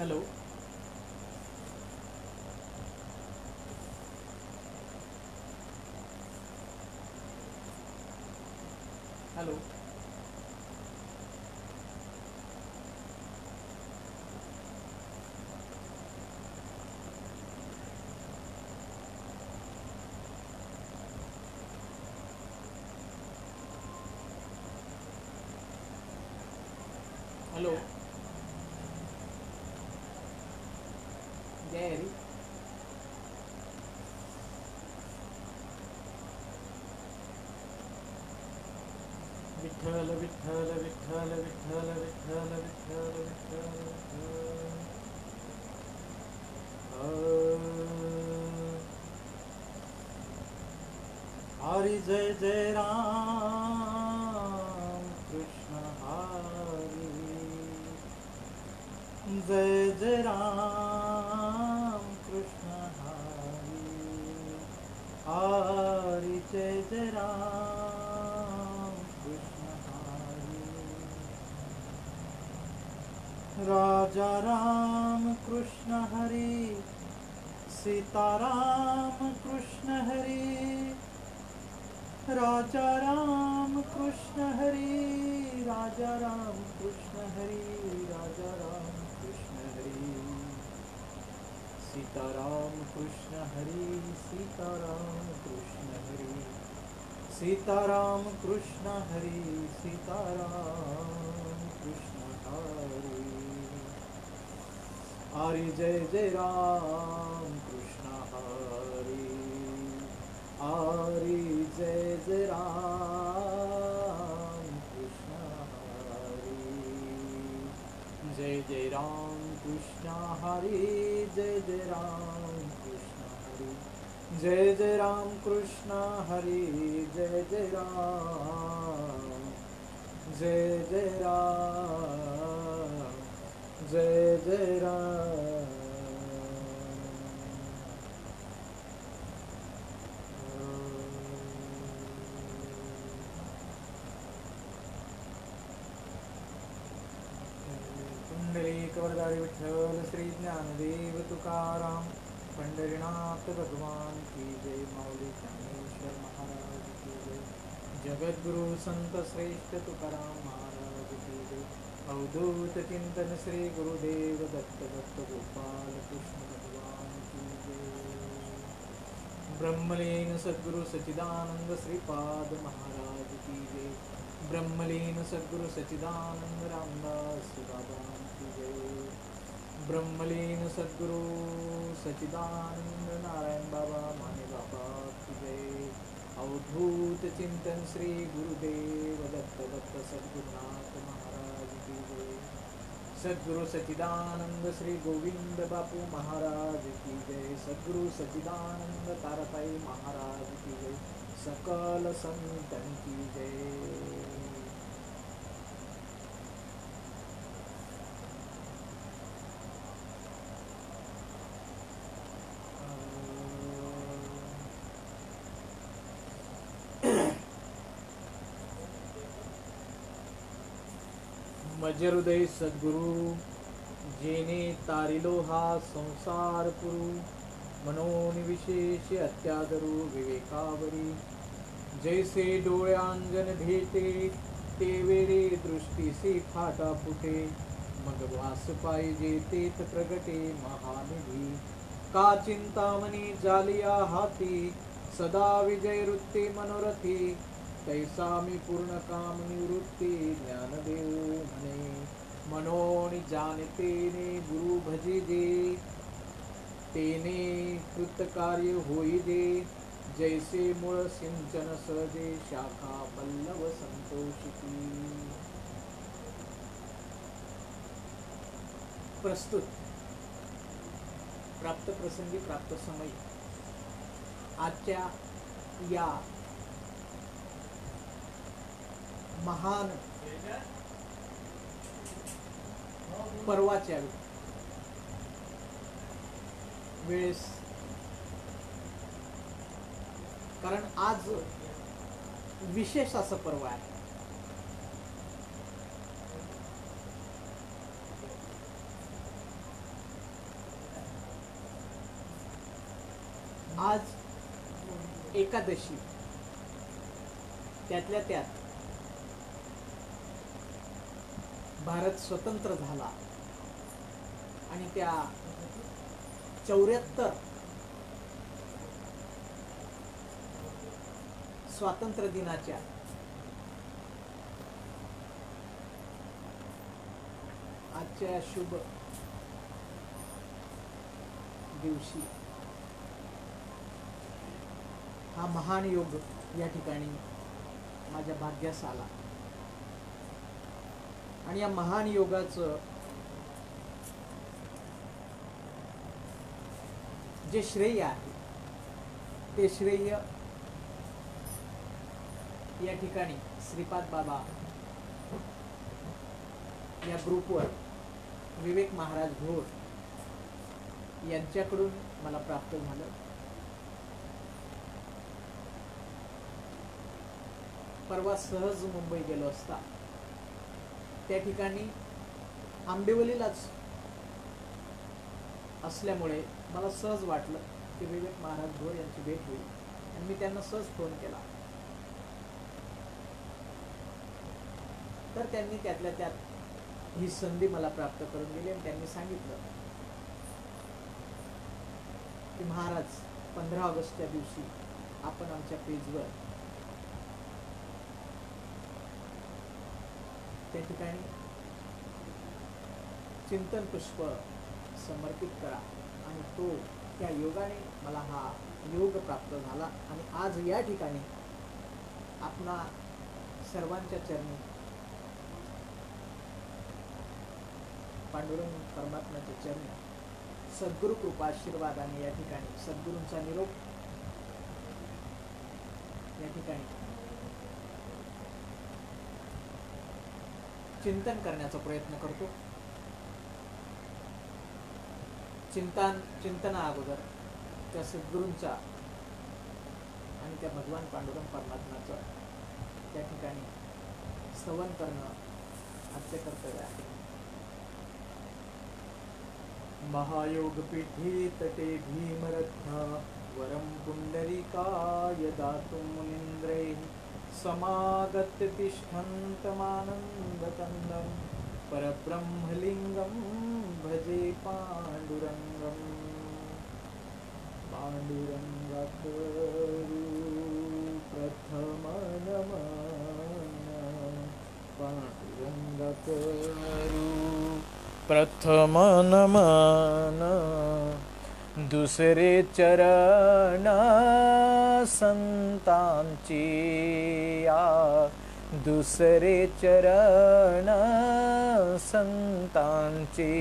Hello hello hello जय हरी विठ्ठल विठ्ठल विठ्ठल विठ्ठल विठ्ठल विठ्ठल विठ्ठल हरि जय जय राम कृष्ण हरि जय जय राम कृष्ण हरि हरि जय जय राम कृष्ण हरि राजा राम कृष्ण हरि सीताराम कृष्ण हरि राजा राम कृष्ण हरि राजा राम कृष्ण हरि राजा राम कृष्ण हरि सीताराम कृष्ण हरि सीताराम कृष्ण हरि सीताराम कृष्ण हरि सीताराम कृष्ण हरि हरि जय जय राम कृष्ण हरि हरि जय जय राम कृष्ण हरि जय जय राम कृष्ण हरि जय जय राम कृष्ण हरि जय जय राम कृष्ण हरि जय जय राम जय जय राम जय जय राम पुंडलीकवरदारी विठ्ठल श्री ज्ञानदेव तुकाराम पंढरीनाथ भगवान की जय माऊली ज्ञानेश्वर महाराज की जय जगद्गुरु संत श्रेष्ठ तुकाराम महाराज की जय अवधूत चिंतन श्री गुरुदेव दत्त दत्त गोपाल कृष्ण भगवान की जय ब्रह्मलीन सद्गुरु सच्चिदानंद श्रीपाद महाराज की जय ब्रह्मलीन सद्गुरु सच्चिदानंद रामदास बाबा की जय ब्रह्मलीन सद्गुरु सच्चिदानंद नारायण बाबा माने बाबा की जय अवधूत चिंतन श्री गुरुदेव दत्त दत्त सद्गुरुनाथ महाराज की जय सद्गुरु सच्चिदानंद श्री गोविंद बापू महाराज की जय सद्गुरु सच्चिदानंद तारताई महाराज की जय सकल संतन की जय मज हृदय सद्गुरु जेने तारिलो हा संसार पुरू मनोनि विशेष अत्यादरू विवेकावरी जैसे डोळ्यांजन भेटे ते वेळे दृष्टीसे फाटा फुटे मग वास पाहिजे तेथ प्रगटे महानिधी का चिंतामणी जालिया हाती सदा विजय वृत्ती मनोरथी तैसा मी पूर्ण काम निवृत्ती ज्ञानदेव म्हणे मनोनि जाणतेने गुरु भजी दे तेने कृतकार्य होई दे जैसे मूळ सिंचन सहजे शाखा पल्लव संतोषिती प्रस्तुत प्राप्त प्रसंगी प्राप्त समय आजच्या या महान पर्वाच्या वेळेस कारण आज विशेष असं पर्व आहे आज एकादशी, त्यातल्या त्यात भारत स्वतंत्र झाला आणि त्या 74 स्वातंत्र्य दिनाच्या आजच्या शुभ दिवशी हा महान योग या ठिकाणी माझ्या भाग्यास आला आणि या महान योगाचं जे श्रेय आहे ते श्रेय या ठिकाणी श्रीपाद बाबा या ग्रुपवर विवेक महाराज घोड यांच्याकडून मला प्राप्त झालं. परवा सहज मुंबई गेलो असता त्या ठिकाणी आंबेवलीलाच असल्यामुळे मला सहज वाटलं की विवेक महाराज घोड यांची भेट होईल आणि मी त्यांना सहज फोन केला. तर त्यांनी त्यातल्या त्यात ही संधी मला प्राप्त करून दिली आणि त्यांनी सांगितलं की महाराज 15 ऑगस्टच्या दिवशी आपण आमच्या पेजवर त्या ठिकाणी चिंतन पुष्प समर्पित करा आणि तो त्या योगाने मला हा योग प्राप्त झाला आणि आज या ठिकाणी आपणा सर्वांच्या चरणी पांडुरंग परमात्म्याच्या चरणी सद्गुरु कृपा आशीर्वादाने या ठिकाणी सद्गुरूंचा निरोप या ठिकाणी चिंतन करण्याचा प्रयत्न करतो. चिंतना अगोदर त्या सद्गुरूंचा आणि त्या भगवान पांडुरंग परमात्म्याचं त्या ठिकाणी स्तवन करणं आजचे कर्तव्य आहे. महायोगपीठे तटे भीमरत्न वरं पुंडरीकाय दातुं मुनीन्द्रैः समागत्य तिष्ठन्तमानन्दकन्दं परब्रह्मलिङ्गं भजे पाण्डुरङ्गं. पाण्डुरङ्गकरु प्रथम नमन पाण्डुरङ्गकरु प्रथम नमन. दुसरे चरण संतांची दुसरे चरण संतांची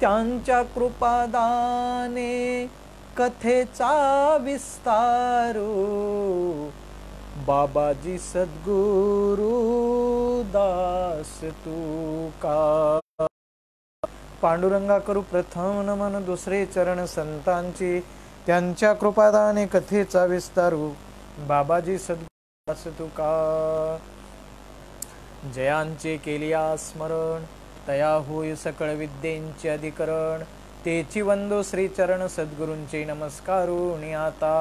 त्यांच्या कृपादाने कथेचा विस्तारू बाबाजी सद्गुरु दास तुका. पांडुरंगा करू प्रथम नमन दुसरे चरण संतांची त्यांच्या कृपादाने कथेचा विस्तारू बाबाजी सद्गुरु दास तुका. जयांचे केलिया स्मरण तया होय सकळ विद्येंचे अधिकरण तेची वंदो श्री चरण सद्गुरूंचे नमस्कारुणी आता.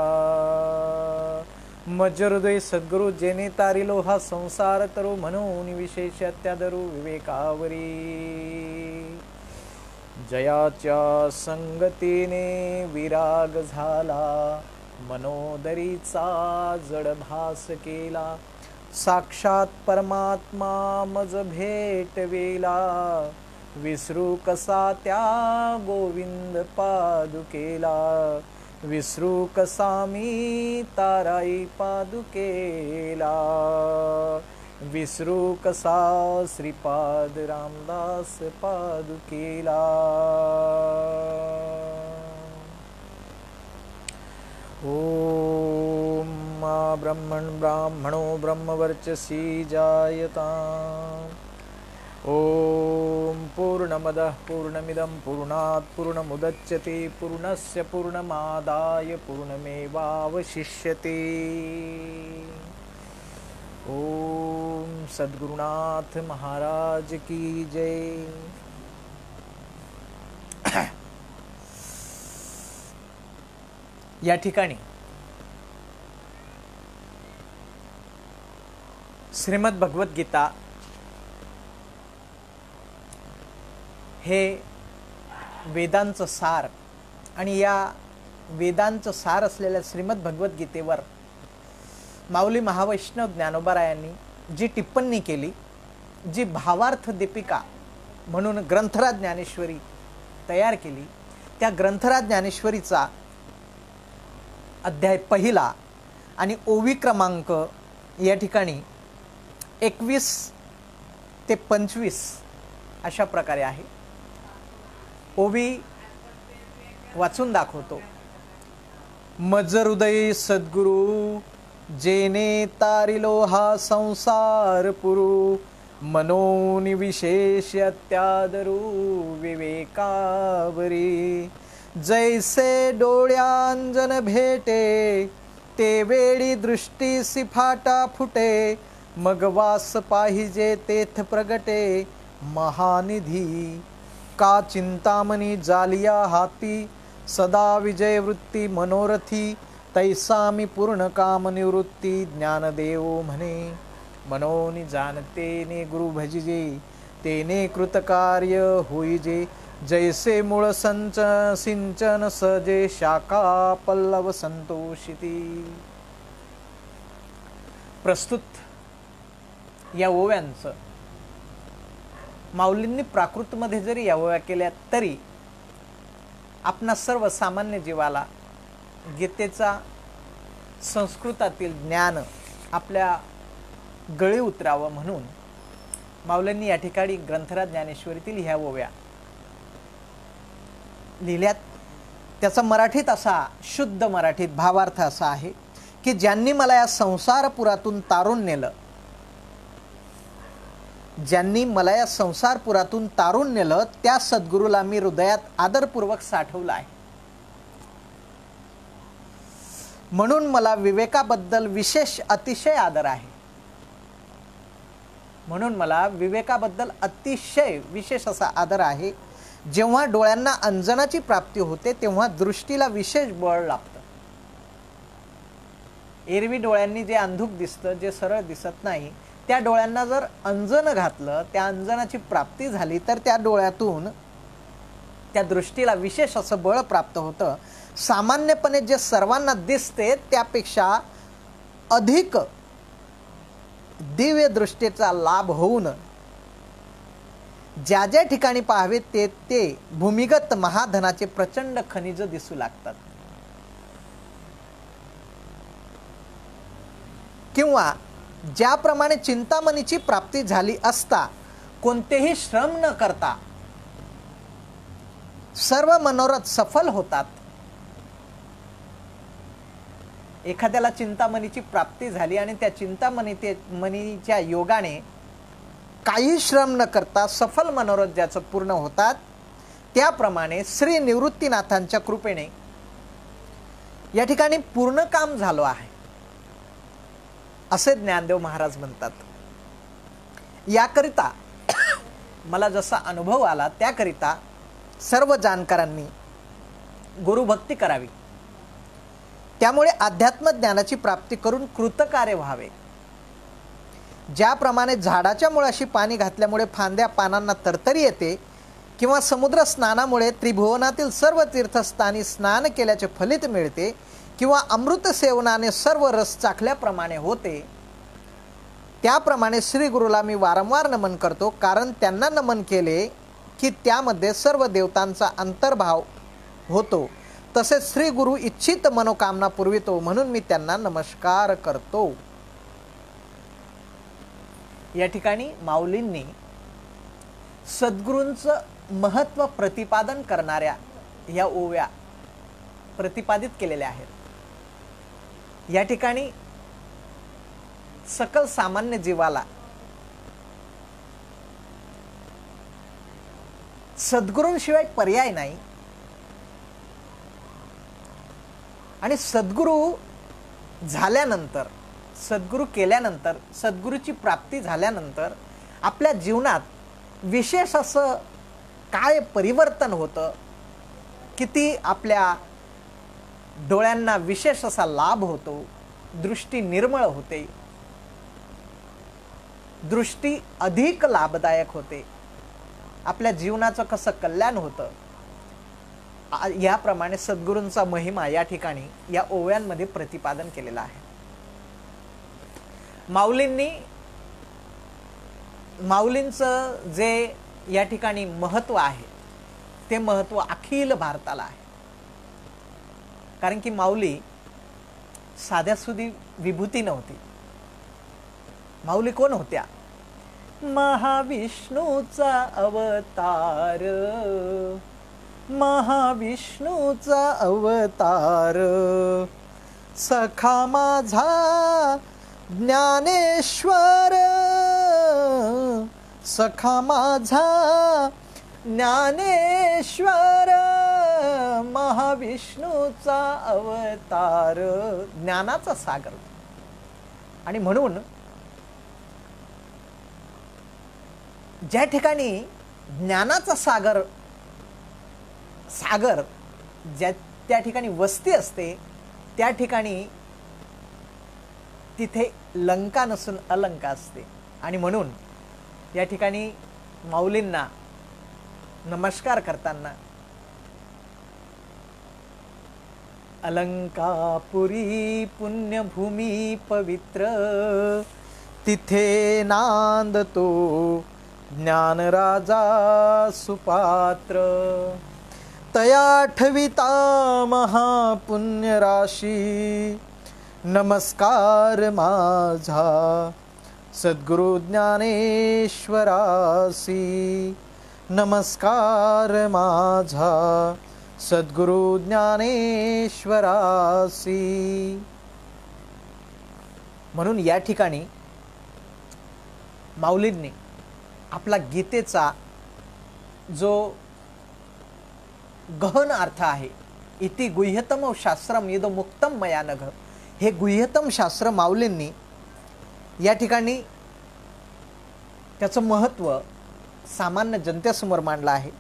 मज हृदय सद्गुरु जेने तारिलो हा संसार तरू म्हणून विशेष त्यादरू विवेकावरी. जयाच्या संगतीने विराग झाला मनोदरीचा जड भास केला साक्षात परमात्मा मज भेटवेला विसरू कसा त्या गोविंद पादुकेला विसरू कसा मी ताराई पादुकेला विसरू कसा श्रीपाद रामदास पादुकेला. ओम ब्रह्मणो ब्रह्मवर्चसी जायताम्. ओम पूर्णमदः पूर्णमिदं पूर्णात् पूर्णमुदच्यते पूर्णस्य पूर्णमादाय पूर्णमेवावशिष्यते. ओम सद्गुरुनाथ महाराज की जय. या ठिकाणी श्रीमद भगवद्गीता हे वेदांचं सार आणि या वेदांचं सार असलेल्या श्रीमद भगवद्गीतेवर माऊली महावैष्णव ज्ञानोबारायांनी जी टिप्पणी केली, जी भावार्थ दीपिका म्हणून ग्रंथराज ज्ञानेश्वरी तयार केली, त्या ग्रंथराज ज्ञानेश्वरीचा अध्याय पहिला आणि ओवी क्रमांक या ठिकाणी 21 ते 25 अशा प्रकारे आहे. ओवी वाचून दाखवतो. मज हृदय सद्गुरु जेने तारिलो हा संसार पुरू, मनोनि विशेष अत्यादरू विवेकावरी. जैसे डोळ्यांजन भेटे ते वेळी दृष्टीसी फाटा फुटे, मग वास पाहिजे तेथ प्रगटे महानिधी. का चिंतामणी जालिया हाती सदा विजय वृत्ती मनोरथी, तैसा मी पूर्ण काम निवृत्ती ज्ञानदेव म्हणे. मनोनी जाणते ने गुरु भजिजे, तेने कृतकार्य होईजे. जैसे मूळ सिंचन सजे, शाखा पल्लव संतोषिती. प्रस्तुत या ओव्यांचं माऊलींनी प्राकृतमध्ये जरी या ओव्या केल्या तरी आपणा सर्व सामान्य जीवाला गीतेचा संस्कृतातील ज्ञान आपल्या गळी उतरावं म्हणून माऊलींनी या ठिकाणी ग्रंथराज ज्ञानेश्वरीतील ह्या ओव्या लिहिल्यात. त्याचा मराठीत असा शुद्ध मराठीत भावार्थ असा आहे की ज्यांनी मला या संसारपुरातून तारून नेलं, ज्यांनी मला या संसारपुरातून तारून नेलं त्या सद्गुरूला मी हृदयात आदरपूर्वक साठवलं आहे. म्हणून मला विवेकाबद्दल विशेष अतिशय आदर आहे. म्हणून मला विवेकाबद्दल अतिशय विशेष असा आदर आहे. जेव्हा डोळ्यांना अंजनाची प्राप्ती होते तेव्हा दृष्टीला विशेष बळ लागतं. एरवी डोळ्यांनी जे अंधुक दिसतं, जे सरळ दिसत नाही, त्या डोळ्यांना जर अंजन घातलं, त्या अंजनाची प्राप्ती झाली तर त्या डोळ्यातून त्या दृष्टीला विशेष असं बळ प्राप्त होतं. सामान्यपणे जे सर्वांना दिसते त्यापेक्षा अधिक दिव्य दृष्टीचा लाभ होऊन ज्या ज्या ठिकाणी पाहावे ते भूमिगत महाधनाचे प्रचंड खनिज दिसू लागतात. किंवा ज्याप्रमाणे चिंतामणीची प्राप्ती झाली असता कोणतेही श्रम न करता सर्व मनोरथ सफल होतात. एखाद्याला चिंतामणीची प्राप्ती झाली आणि त्या चिंतामणीच्या योगाने काही श्रम न करता सफल मनोरथ ज्याचं पूर्ण होतात, त्याप्रमाणे श्री निवृत्तीनाथांच्या कृपेने या ठिकाणी पूर्ण काम झालं आहे असे ज्ञानदेव महाराज म्हणतात. याकरिता मला जसा अनुभव आला त्याकरिता सर्व जाणकारांनी गुरुभक्ती करावी. त्यामुळे अध्यात्म ज्ञानाची प्राप्ती करून कृतकार्य व्हावे. ज्याप्रमाणे झाडाच्या मुळाशी पाणी घातल्यामुळे फांद्या पानांना तरतरी येते, किंवा समुद्र स्नानामुळे त्रिभुवनातील सर्व तीर्थस्थानी स्नान केल्याचे फलित मिळते, किंवा अमृत सेवनाने सर्व रस चाखल्याप्रमाणे होते, त्याप्रमाणे श्री गुरुला मी वारंवार नमन करतो. कारण त्यांना नमन केले की त्यामध्ये सर्व देवतांचा अंतर्भाव होतो. तसेच श्री गुरु इच्छित मनोकामना पुरवितो, म्हणून मी त्यांना नमस्कार करतो. या ठिकाणी माऊलींनी सद्गुरूंचं महत्त्व प्रतिपादन करणाऱ्या या ओव्या प्रतिपादित केलेल्या आहेत. या ठिकाणी सकल सामान्य जीवाला सद्गुरूंशिवाय पर्याय नाही आणि सद्गुरू झाल्यानंतर, सद्गुरू केल्यानंतर, सद्गुरूची प्राप्ती झाल्यानंतर आपल्या जीवनात विशेष असं काय परिवर्तन होतं, किती आपल्या डोळ्यांना विशेष असा लाभ होतो, दृष्टी निर्मळ होते, दृष्टी अधिक लाभदायक होते, आपल्या जीवनाचं कसं कल्याण होतं, याप्रमाणे सद्गुरूंचा महिमा या ठिकाणी या ओव्यांमध्ये प्रतिपादन केलेला आहे. माऊलींचं जे या ठिकाणी महत्व आहे ते महत्व अखिल भारताला आहे. कारण की माऊली साध्यासुधी विभूती नव्हती. माऊली कोण होत्या? महाविष्णूचा अवतार, महाविष्णूचा अवतार, सखा माझा ज्ञानेश्वर, सखा माझा ज्ञानेश्वर, महाविष्णूचा अवतार, ज्ञानाचा सागर. आणि म्हणून ज्या ठिकाणी ज्ञानाचा सागर त्या ठिकाणी वस्ती असते, त्या ठिकाणी तिथे लंका नसून अलंका असते. आणि म्हणून या ठिकाणी माऊलींना नमस्कार करताना अलंकापुरी पुण्यभूमी पवित्र, तिथे नांदतो ज्ञानराजा सुपात्र, तया ठविता महापुण्य राशी, नमस्कार माझा सद्गुरु ज्ञानेश्वरासी, नमस्कार माझा सद्गुरु ज्ञानेश्वरासी. म्हणून या ठिकाणी माऊलींनी आपला गीतेचा जो गहन अर्थ आहे, इति गुह्यतम शास्त्रम इदं मुक्तम मया नघ, हे गुह्यतम शास्त्र माऊलींनी या ठिकाणी त्याचं महत्व सामान्य जनतेसमोर मांडलं आहे.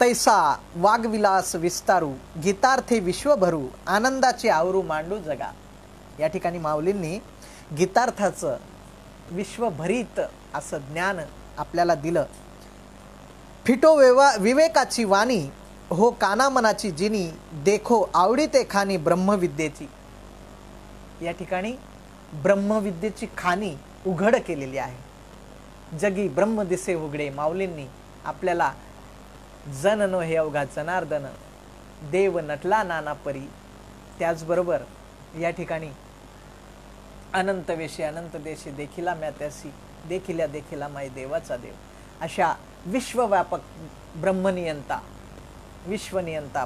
तैसा वागविलास विस्तारू, गीतार्थे विश्वभरू, आनंदाचे आवरू मांडू जगा. या ठिकाणी माऊलींनी गीतार्थाचं विश्वभरीत असं ज्ञान आपल्याला दिलं. फिटो विवेकाची वाणी, हो काना मनाची जिनी, देखो आवडीते खानी ब्रह्मविद्येची. या ठिकाणी ब्रह्मविद्येची खाणी उघड केलेली आहे. जगी ब्रह्म दिसे उघडे. माऊलींनी आपल्याला जन नो हे अवघा जनार्दन, देव नटला नाना परी, त्याचबरोबर या ठिकाणी अनंत वेशी अनंत देशी, देखिला म्या त्यासी, देखिल्या देखिला माई देवाचा देव, अशा विश्वव्यापक ब्रह्मनियंता विश्वनियंता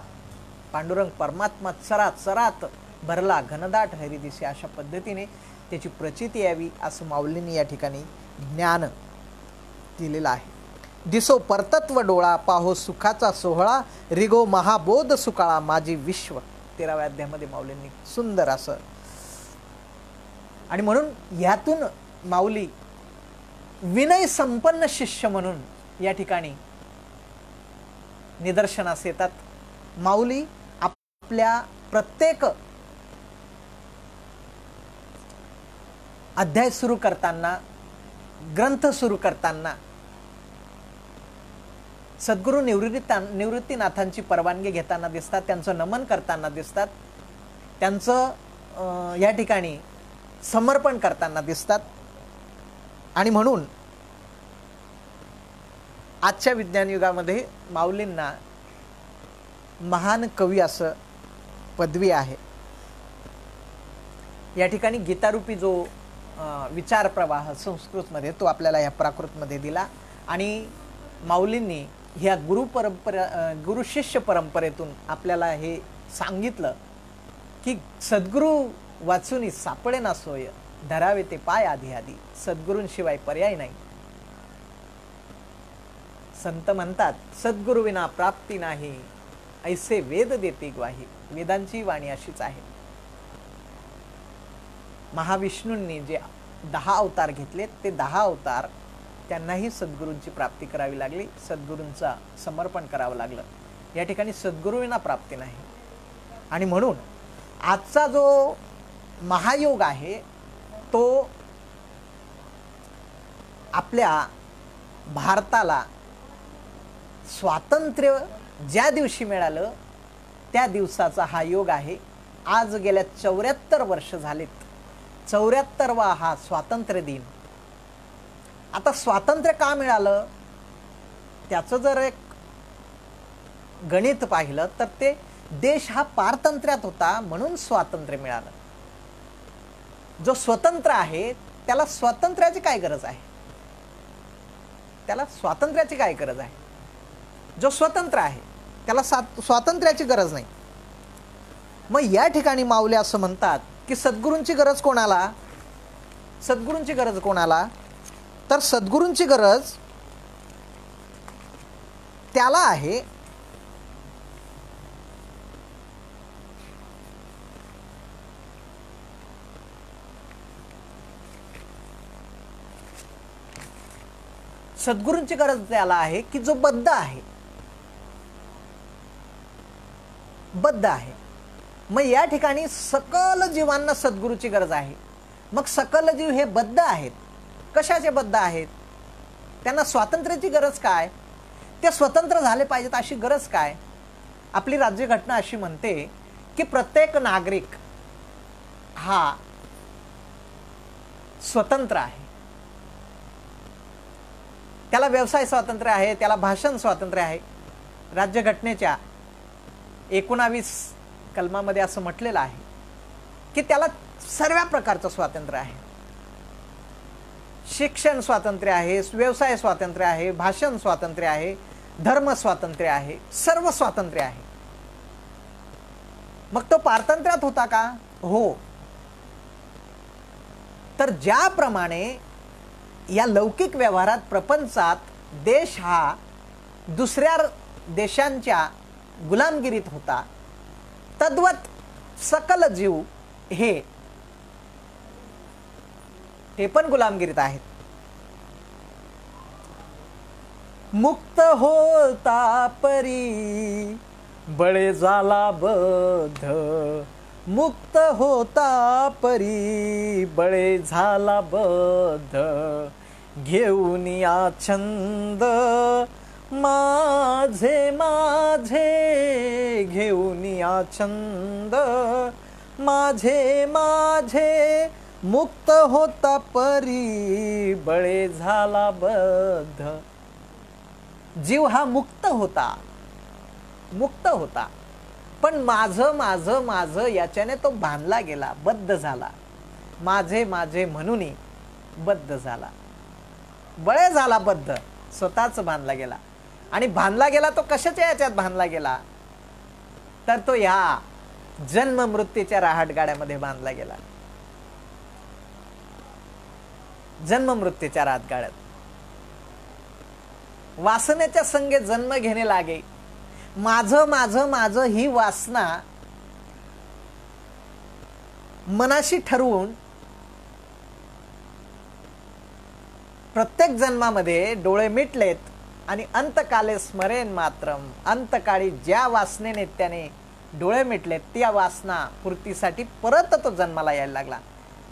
पांडुरंग परमात्मा चरात भरला घनदाट हरिदिसे, अशा पद्धतीने त्याची प्रचिती यावी असं माऊलींनी या ठिकाणी ज्ञान दिलेलं आहे. दिसो परतत्व डोळा, पाहो सुखाचा सोहळा, रिगो महाबोध सुकाळा माझी विश्व. 13व्या अध्यायामध्ये माऊलींनी सुंदर असं. आणि म्हणून ह्यातून माऊली विनय संपन्न शिष्य म्हणून या ठिकाणी निदर्शनास येतात. माऊली आपल्या प्रत्येक अध्याय सुरू करताना, ग्रंथ सुरू करताना सद्गुरू निवृत्तीनाथांची परवानगी घेताना दिसतात, त्यांचं नमन करताना दिसतात, त्यांचं या ठिकाणी समर्पण करताना दिसतात. आणि म्हणून आजच्या विज्ञान युगामध्ये माऊलींना महान कवी असं पदवी आहे. या ठिकाणी गीतारूपी जो विचार प्रवाह संस्कृतमध्ये तो आपल्याला या प्राकृतमध्ये दिला. आणि माऊलींनी ह्या गुरु शिष्य परंपरेतून आपल्याला हे सांगितलं की सद्गुरू वाचूनी सापडे ना सोय, धरावे ते पाय आधी आधी, सद्गुरूंशिवाय पर्याय नाही. संत म्हणतात सद्गुरू विना प्राप्ती नाही, ऐसे वेद देते ग्वाही. वेदांची वाणी अशीच आहे. महाविष्णूंनी जे 10 अवतार घेतले, ते 10 अवतार त्यांनाही सद्गुरूंची प्राप्ती करावी लागली, सद्गुरूंचा समर्पण करावं लागलं. या ठिकाणी सद्गुरूंना प्राप्ती नाही. आणि म्हणून आजचा जो महायोग आहे तो आपल्या भारताला स्वातंत्र्य ज्या दिवशी मिळालं त्या दिवसाचा हा योग आहे. आज गेल्या 74 वर्ष झालेत, 74वा हा स्वातंत्र्य दिन. आता स्वातंत्र्य का मिळालं त्याचं जर एक गणित पाहिलं तर ते देश हा पारतंत्र्यात होता म्हणून स्वातंत्र्य मिळालं. जो स्वतंत्र आहे त्याला स्वातंत्र्याची काय गरज आहे, त्याला स्वातंत्र्याची काय गरज आहे. जो स्वतंत्र आहे त्याला स्वातंत्र्याची गरज नाही. मग या ठिकाणी माऊली असं म्हणतात की सद्गुरूंची गरज कोणाला, सद्गुरूंची गरज कोणाला, तर सद्गुरूंची गरज त्याला आहे सद्गुरूंची गरज त्याला आहे की जो बद्ध आहे, बद्ध आहे. मग या ठिकाणी सकल जीवांना सद्गुरूची गरज आहे. मग सकल जीव हे बद्ध आहेत. कशाचे बद्ध आहेत, त्यांना स्वातंत्र्याची गरज काय, ते स्वतंत्र झाले पाहिजेत अशी गरज काय. आपली राज्यघटना अशी म्हणते की प्रत्येक नागरिक हा स्वतंत्र आहे. त्याला व्यवसाय स्वातंत्र्य आहे, त्याला भाषण स्वातंत्र्य आहे. राज्यघटनेच्या 19 कलमामध्ये असं म्हटलेलं आहे की त्याला सर्व प्रकारचं स्वातंत्र्य आहे. शिक्षण स्वातंत्र्य आहे, व्यवसाय स्वातंत्र्य आहे, भाषण स्वातंत्र्य आहे, धर्म स्वातंत्र्य आहे, सर्व स्वातंत्र्य आहे. मग तो पारतंत्र्यात होता का, हो. तर ज्याप्रमाणे या लौकिक व्यवहारात प्रपंचात देश हा दुसऱ्या देशांच्या गुलामगिरीत होता, तद्वत सकल जीव हे पण गुलामगिरीत आहेत. मुक्त होता परी बळे झाला बद्ध, मुक्त होता परी बळे झाला बद्ध, घेऊन या छंद माझे माझे, घेऊन या छंद माझे माझे, मुक्त होता परी बळे झाला बद्ध. जीव हा मुक्त होता, मुक्त होता, पण माझं माझं माझं याच्याने तो बांधला गेला, बद्ध झाला. माझे माझे म्हणून बद्ध झाला, बळे झाला बद्ध, स्वतःच बांधला गेला. आणि बांधला गेला तो कशाच्या याच्यात बांधला गेला, तर तो ह्या जन्म मृत्यूच्या राहटगाड्यामध्ये बांधला गेला. जन्म मृत्यूच्या राहटगाड्यात वासनेच्या संगे जन्म घेणे लागे. माझं माझं माझं ही वासना मनाशी ठरवून प्रत्येक जन्मामध्ये डोळे मिटलेत आणि अंतकाले स्मरेन मात्रम, अंतकाळी ज्या वासनेने त्याने डोळे मिटलेत त्या वासना पूर्तीसाठी परत तो जन्माला यायला लागला.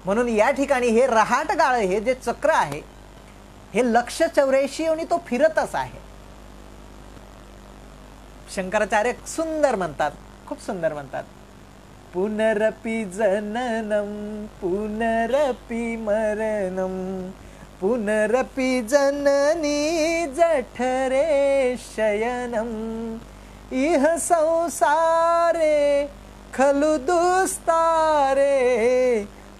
म्हणून या ठिकाणी हे रहाटगाळ, हे जे चक्र आहे हे 184 योनी तो फिरतच आहे. शंकराचार्य सुंदर म्हणतात, खूप सुंदर म्हणतात, पुनरपि जननम पुनरपि मरणम, पुनरपि जननी जठरे शयनम, इह संसारे खलु दुस्तारे,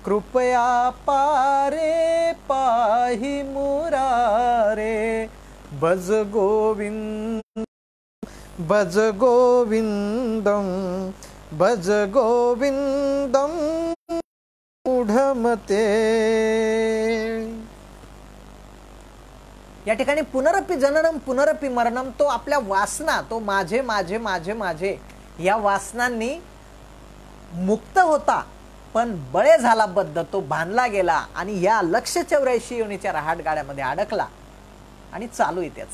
कृपया पारे पाहि मुरारे, भज गोविंद भज गोविंदम भज गोविंदम मूढमते. या ठिकाणी पुनरपि जननम पुनरपि मरणम, तो आपल्या वासना, तो माझे माझे माझे माझे या वासनांनी मुक्त होता पण बळे झाला बद्ध, तो बांधला गेला आणि या 184 योनीच्या रहाटगाड्यामध्ये अडकला आणि चालू आहे त्याच.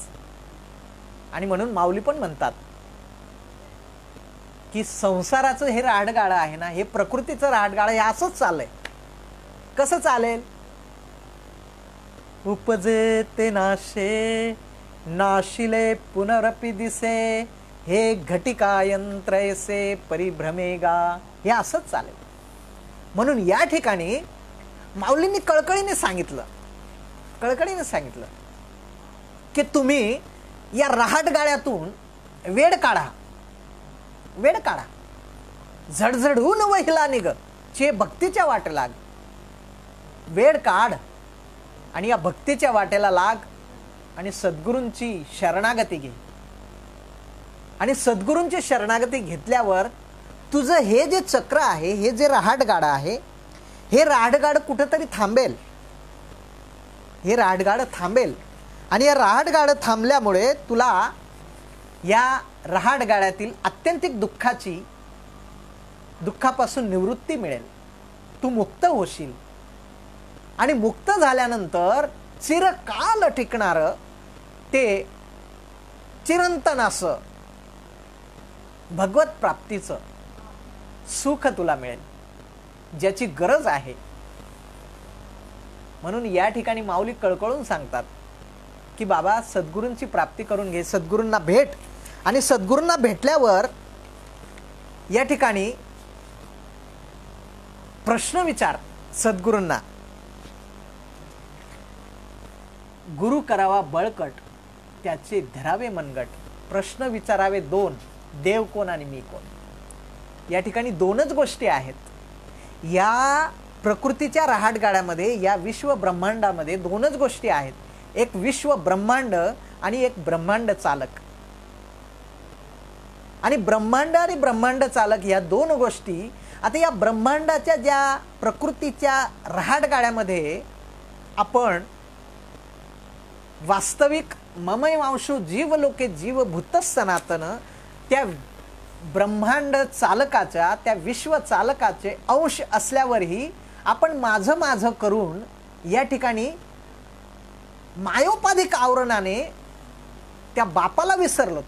आणि म्हणून माऊली पण म्हणतात की संसाराचं हे राहडगाडं आहे ना, हे प्रकृतीचं राहडगाडं हे असंच चाललंय. कसं चालेल? उपजे ते नाशे, नाशिले पुनरपि दिसे, हे घटिका यंत्रयसे परिभ्रमेगा, हे असंच चालेल. म्हणून या ठिकाणी माऊलींनी कळकळीने सांगितलं की तुम्ही या राहटगाड्यातून वेड काढा. झडझडून वहिला निघ, चे भक्तीच्या वाटे लाग. वेड काढ आणि या भक्तीच्या वाटेला लाग आणि सद्गुरूंची शरणागती घे. आणि सद्गुरूंची शरणागती घेतल्यावर तुझं हे जे चक्र आहे, हे जे राहटगाडं आहे, हे राहटगाडं कुठंतरी थांबेल. आणि या राहटगाडं थांबल्यामुळे तुला या राहटगाड्यातील आत्यंतिक दुःखापासून निवृत्ती मिळेल. तू मुक्त होशील. आणि मुक्त झाल्यानंतर चिरकाल टिकणारं ते चिरंतन असं भगवत प्राप्तीचं सुख तुला मिळेल, ज्याची गरज आहे. म्हणून या ठिकाणी माऊली कळकळून सांगतात की बाबा सद्गुरूंची प्राप्ती करून घे, सद्गुरूंना भेट. आणि सद्गुरूंना भेटल्यावर या ठिकाणी प्रश्न विचार सद्गुरूंना. गुरु करावा बळकट, त्याचे धरावे मनगट. प्रश्न विचारावे दोन, देव कोण आणि मी कोण. या ठिकाणी दोनच गोष्टी आहेत. या प्रकृतीच्या राहटगाड्यामध्ये, या विश्व ब्रह्मांडामध्ये दोनच गोष्टी आहेत. एक विश्व ब्रह्मांड आणि एक ब्रह्मांड चालक. आणि ब्रह्मांड आणि ब्रह्मांड चालक या दोन गोष्टी, आता या ब्रह्मांडाच्या ज्या प्रकृतीच्या राहटगाड्यामध्ये आपण वास्तविक ममय मांशो जीव लोके जीव भूत सनातन, त्या ब्रह्मांड चालकाच्या, त्या विश्व चालकाचे अंश असल्यावरही आपण माझं करून या ठिकाणी मायोपाधिक आवरणाने त्या बापाला विसरलो,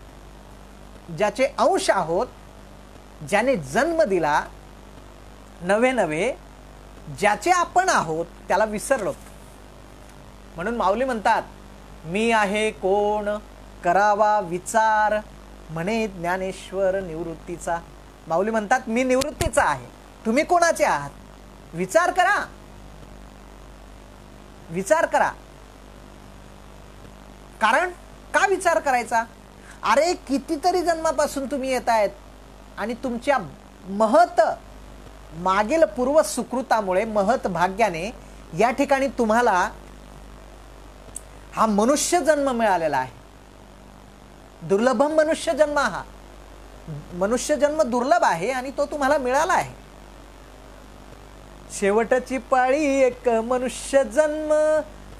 ज्याचे अंश आहोत, ज्याने जन्म दिला नवे ज्याचे आपण आहोत, त्याला विसरलो. म्हणून माऊली म्हणतात, मी आहे कोण करावा विचार, म्हणे ज्ञानेश्वर निवृत्तीचा. माऊली म्हणतात, मी निवृत्तीचा आहे, तुम्ही कोणाचे आहात? विचार करा. कारण का विचार करायचा? अरे कितीतरी जन्मापासून तुम्ही येत आहेत आणि तुमच्या महत मागील पूर्व सुकृतामुळे, महत भाग्याने या ठिकाणी तुम्हाला हा मनुष्य जन्म मिळालेला आहे. दुर्लभम मनुष्य जन्म, हा मनुष्य जन्म दुर्लभ आहे आणि तो तुम्हाला मिळाला आहे. शेवटची पाळी एक मनुष्य जन्म,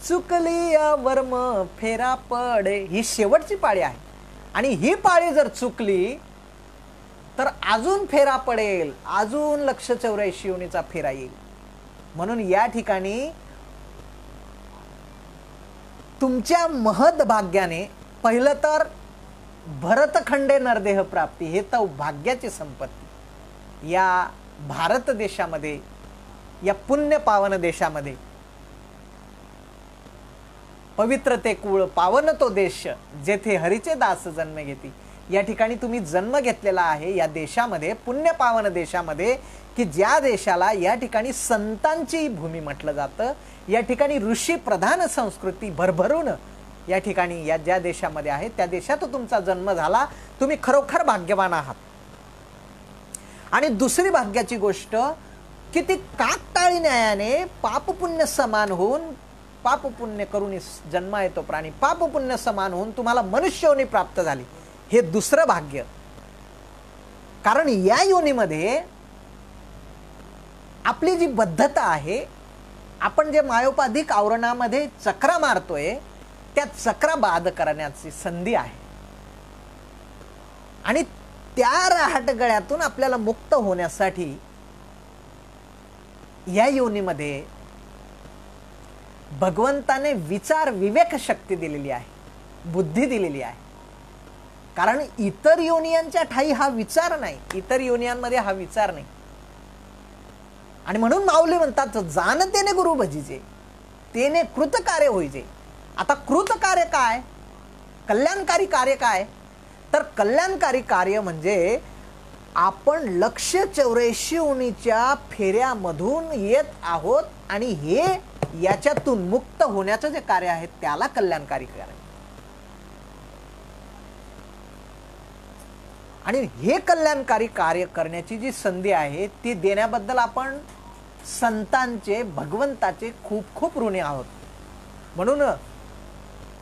चुकली या वर्म फेरा पडे. ही शेवटची पाळी आहे आणि ही पाळी जर चुकली तर अजून फेरा पडेल, अजून 184 योनीचा फेरा येईल. म्हणून या ठिकाणी तुमच्या महद भाग्याने पहिलं तर भरतखंडे नरदेह प्राप्ती, हे तर भाग्याची संपत्ती. या भारत देशामध्ये, या पुण्य पावन देशामध्ये, पवित्र ते कुळ पावन तो देश, जेथे हरीचे दास जन्म घेती. या ठिकाणी तुम्ही जन्म घेतलेला आहे, या देशामध्ये, पुण्य पावन देशामध्ये, की ज्या देशाला या ठिकाणी संतांची भूमी म्हटलं जातं. या ठिकाणी ऋषी प्रधान संस्कृती भरभरून या ठिकाणी या ज्या देशामध्ये आहे, त्या देशात तुमचा जन्म झाला. तुम्ही खरोखर भाग्यवान आहात. आणि दुसरी भाग्याची गोष्ट, किती काकताळी न्यायाने पाप पुण्य समान होऊन, पाप पुण्य करून जन्म येतो प्राणी, पाप पुण्य समान होऊन तुम्हाला मनुष्य योनी प्राप्त झाली. हे दुसरं भाग्य. कारण या योनीमध्ये आपली जी बद्धता आहे, आपण जे मायोपाधिक आवरणामध्ये चक्रा मारतोय, त्या चक्रा बाद करण्याची संधी आहे. आणि त्या राहटगळ्यातून आपल्याला मुक्त होण्यासाठी या योनीमध्ये भगवंताने विचार विवेक शक्ती दिलेली आहे, बुद्धी दिलेली आहे. कारण इतर योनियांच्या ठाई हा विचार नाही, इतर योनियांमध्ये हा विचार नाही. आणि म्हणून माऊली म्हणतात, जाणतेने गुरु भजीचे तेने कृत कार्य होईजे. आता कृत कार्य काय, कल्याणकारी कार्य काय, तर कल्याणकारी कार्य म्हणजे आपण 184 योनीच्या फेऱ्यामधून येत आहोत आणि हे याच्यातून मुक्त होण्याचं जे कार्य आहे त्याला कल्याणकारी कार्य. आणि हे कल्याणकारी कार्य करण्याची जी संधी आहे ती देण्याबद्दल आपण संतांचे, भगवंताचे खूप खूप ऋणी आहोत. म्हणून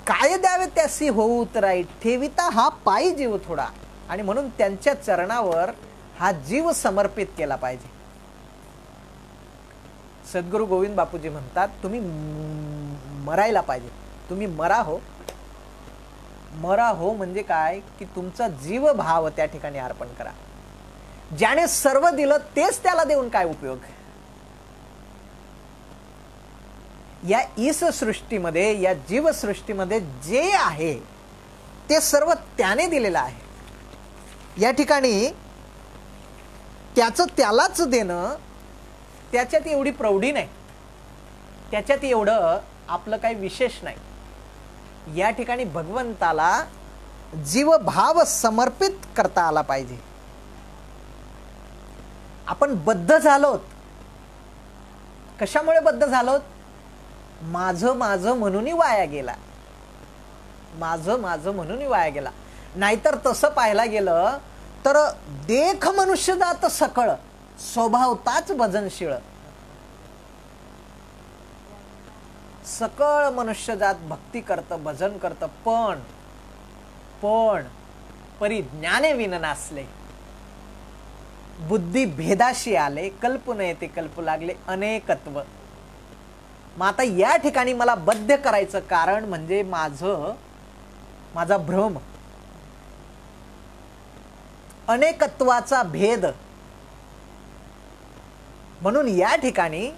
काय द्यावे त्यासी होऊ उतराई, ठेविता हा पायी जीव थोडा. आणि म्हणून त्यांच्या चरणावर हा जीव समर्पित केला पाहिजे. सद्गुरू गोविंद बापूजी म्हणतात, तुम्ही मरायला पाहिजे, तुम्ही मरा हो. मरा हो म्हणजे काय, की तुमचा जीव भाव त्या ठिकाणी अर्पण करा. ज्याने सर्व दिलं तेच त्याला देऊन काय उपयोग. या ईस सृष्टीमध्ये, या जीवसृष्टीमध्ये जे आहे ते सर्व त्याने दिलेलं आहे. या ठिकाणी त्याचं त्यालाच देणं, त्याच्यात एवढी प्रौढी नाही, त्याच्यात एवढं आपलं काही विशेष नाही. या ठिकाणी भगवंताला जीवभाव समर्पित करता आला पाहिजे. आपण बद्ध झालोत. कशामुळे बद्ध झालोत? माझं माझं म्हणून वाया गेला, माझं माझं म्हणून वाया गेला. नाहीतर तसं पाहायला गेलं तर देख मनुष्य जात सकळ, स्वभावताच भजनशीळ. सकळ मनुष्य जात भक्ती करतं, भजन करतं, पण परिज्ञाने विन नासले. बुद्धी भेदाशी आले, कल्प नयते कल्प लागले अनेकत्व. मग आता या ठिकाणी मला बद्ध करायचं कारण म्हणजे माझा भ्रम, अनेकत्वाचा भेद. म्हणून या ठिकाणी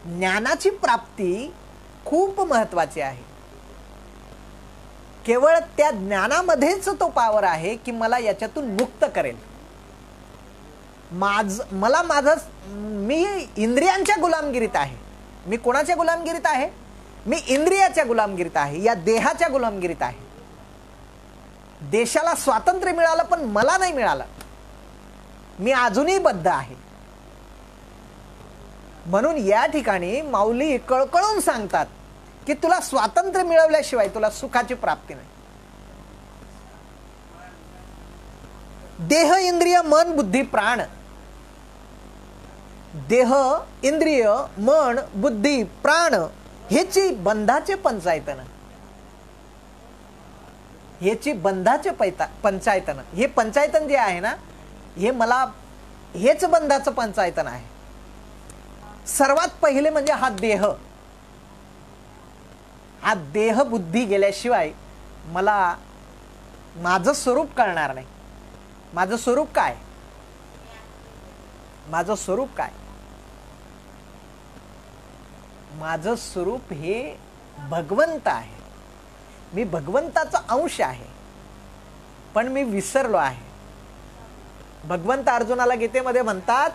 ज्ञानाची प्राप्ती खूप महत्वाची आहे. केवळ त्या ज्ञानामध्येच तो पावर आहे की मला याच्यातून मुक्त करेल. मी इंद्रियांच्या गुलामगिरीत आहे. मी कोणाच्या गुलामगिरीत आहे? मी इंद्रियाच्या गुलामगिरीत आहे, या देहाच्या गुलामगिरीत आहे. देशाला स्वातंत्र्य मिळालं पण मला नाही मिळालं, मी अजूनही बद्ध आहे. म्हणून या ठिकाणी माऊली कळकळून सांगतात की तुला स्वातंत्र्य मिळवल्याशिवाय तुला सुखाची प्राप्ती नाही. देह इंद्रिय मन बुद्धी प्राण, देह इंद्रिय मन बुद्धी प्राण ह्याची बंधाचे पंचायतन, ह्याची बंधाचे पंचायतन. हे पंचायतन जे आहे ना, हेच बंधाचं पंचायतन आहे. सर्वात पहिले म्हणजे हा देह बुद्धी गेल्याशिवाय मला माझं स्वरूप कळणार नाही. माझं स्वरूप काय? माझं स्वरूप काय? माझं स्वरूप हे भगवंत आहे. मी भगवंताचा अंश आहे, पण मी विसरलो आहे. भगवंत अर्जुनाला गीतेमध्ये म्हणतात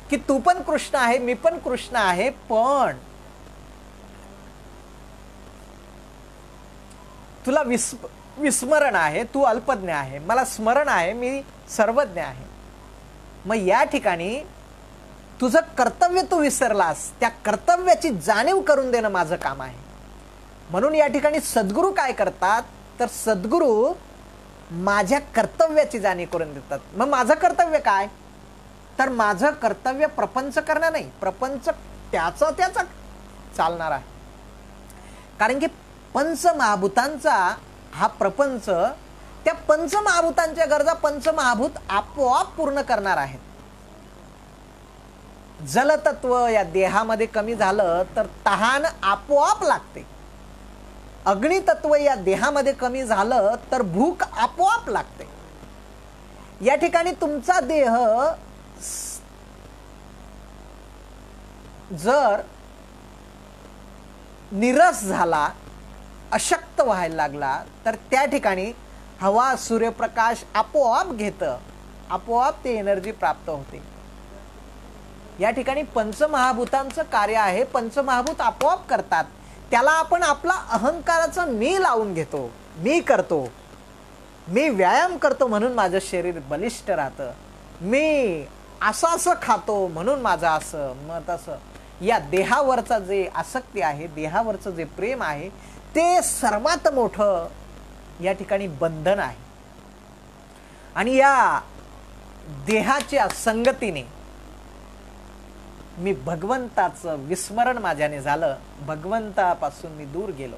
की तू पण कृष्ण आहे, मी पण कृष्ण आहे, पण तुला विस्मरण आहे, तू अल्पज्ञ आहे, मला स्मरण आहे, मी सर्वज्ञ आहे. मग या ठिकाणी तुझं कर्तव्य तू विसरलास, त्या कर्तव्याची जाणीव करून देणं माझं काम आहे. म्हणून या ठिकाणी सद्गुरू काय करतात, तर सद्गुरू माझ्या कर्तव्याची जाणीव करून देतात. मग माझं कर्तव्य काय, तर माझं कर्तव्य प्रपंच करणं नाही, प्रपंच त्याचा चालणार आहे. कारण की पंचमहाभूतांचा हा प्रपंच, त्या पंचमहाभूतांच्या गरजा पंचमहाभूत आपोआप पूर्ण करणार आहेत. जलतत्व या देहामध्ये कमी झालं तर तहान आपोआप लागते. अग्नितत्व या देहामध्ये कमी झालं तर भूक आपोआप लागते. या ठिकाणी तुमचा देह जर निरस झाला, अशक्त व्हायला लागला, तर त्या ठिकाणी हवा सूर्यप्रकाश आपोआप घेतं, आपोआप ते एनर्जी प्राप्त होते. या ठिकाणी पंचमहाभूतांचं कार्य आहे. पंचमहाभूत आपोआप करतात. त्याला आपण आपला अहंकाराचा मी लावून घेतो. मी करतो, मी व्यायाम करतो म्हणून माझं शरीर बलिष्ठ राहतं, मी असं खातो म्हणून माझं असं मग तसं. या देहावरचा जे आसक्ती आहे, देहावरचं जे प्रेम आहे, ते सर्वात मोठं या ठिकाणी बंधन आहे. आणि या देहाच्या संगतीने मी भगवंताचं विस्मरण माझ्याने झालं. भगवंतापासून मी दूर गेलो,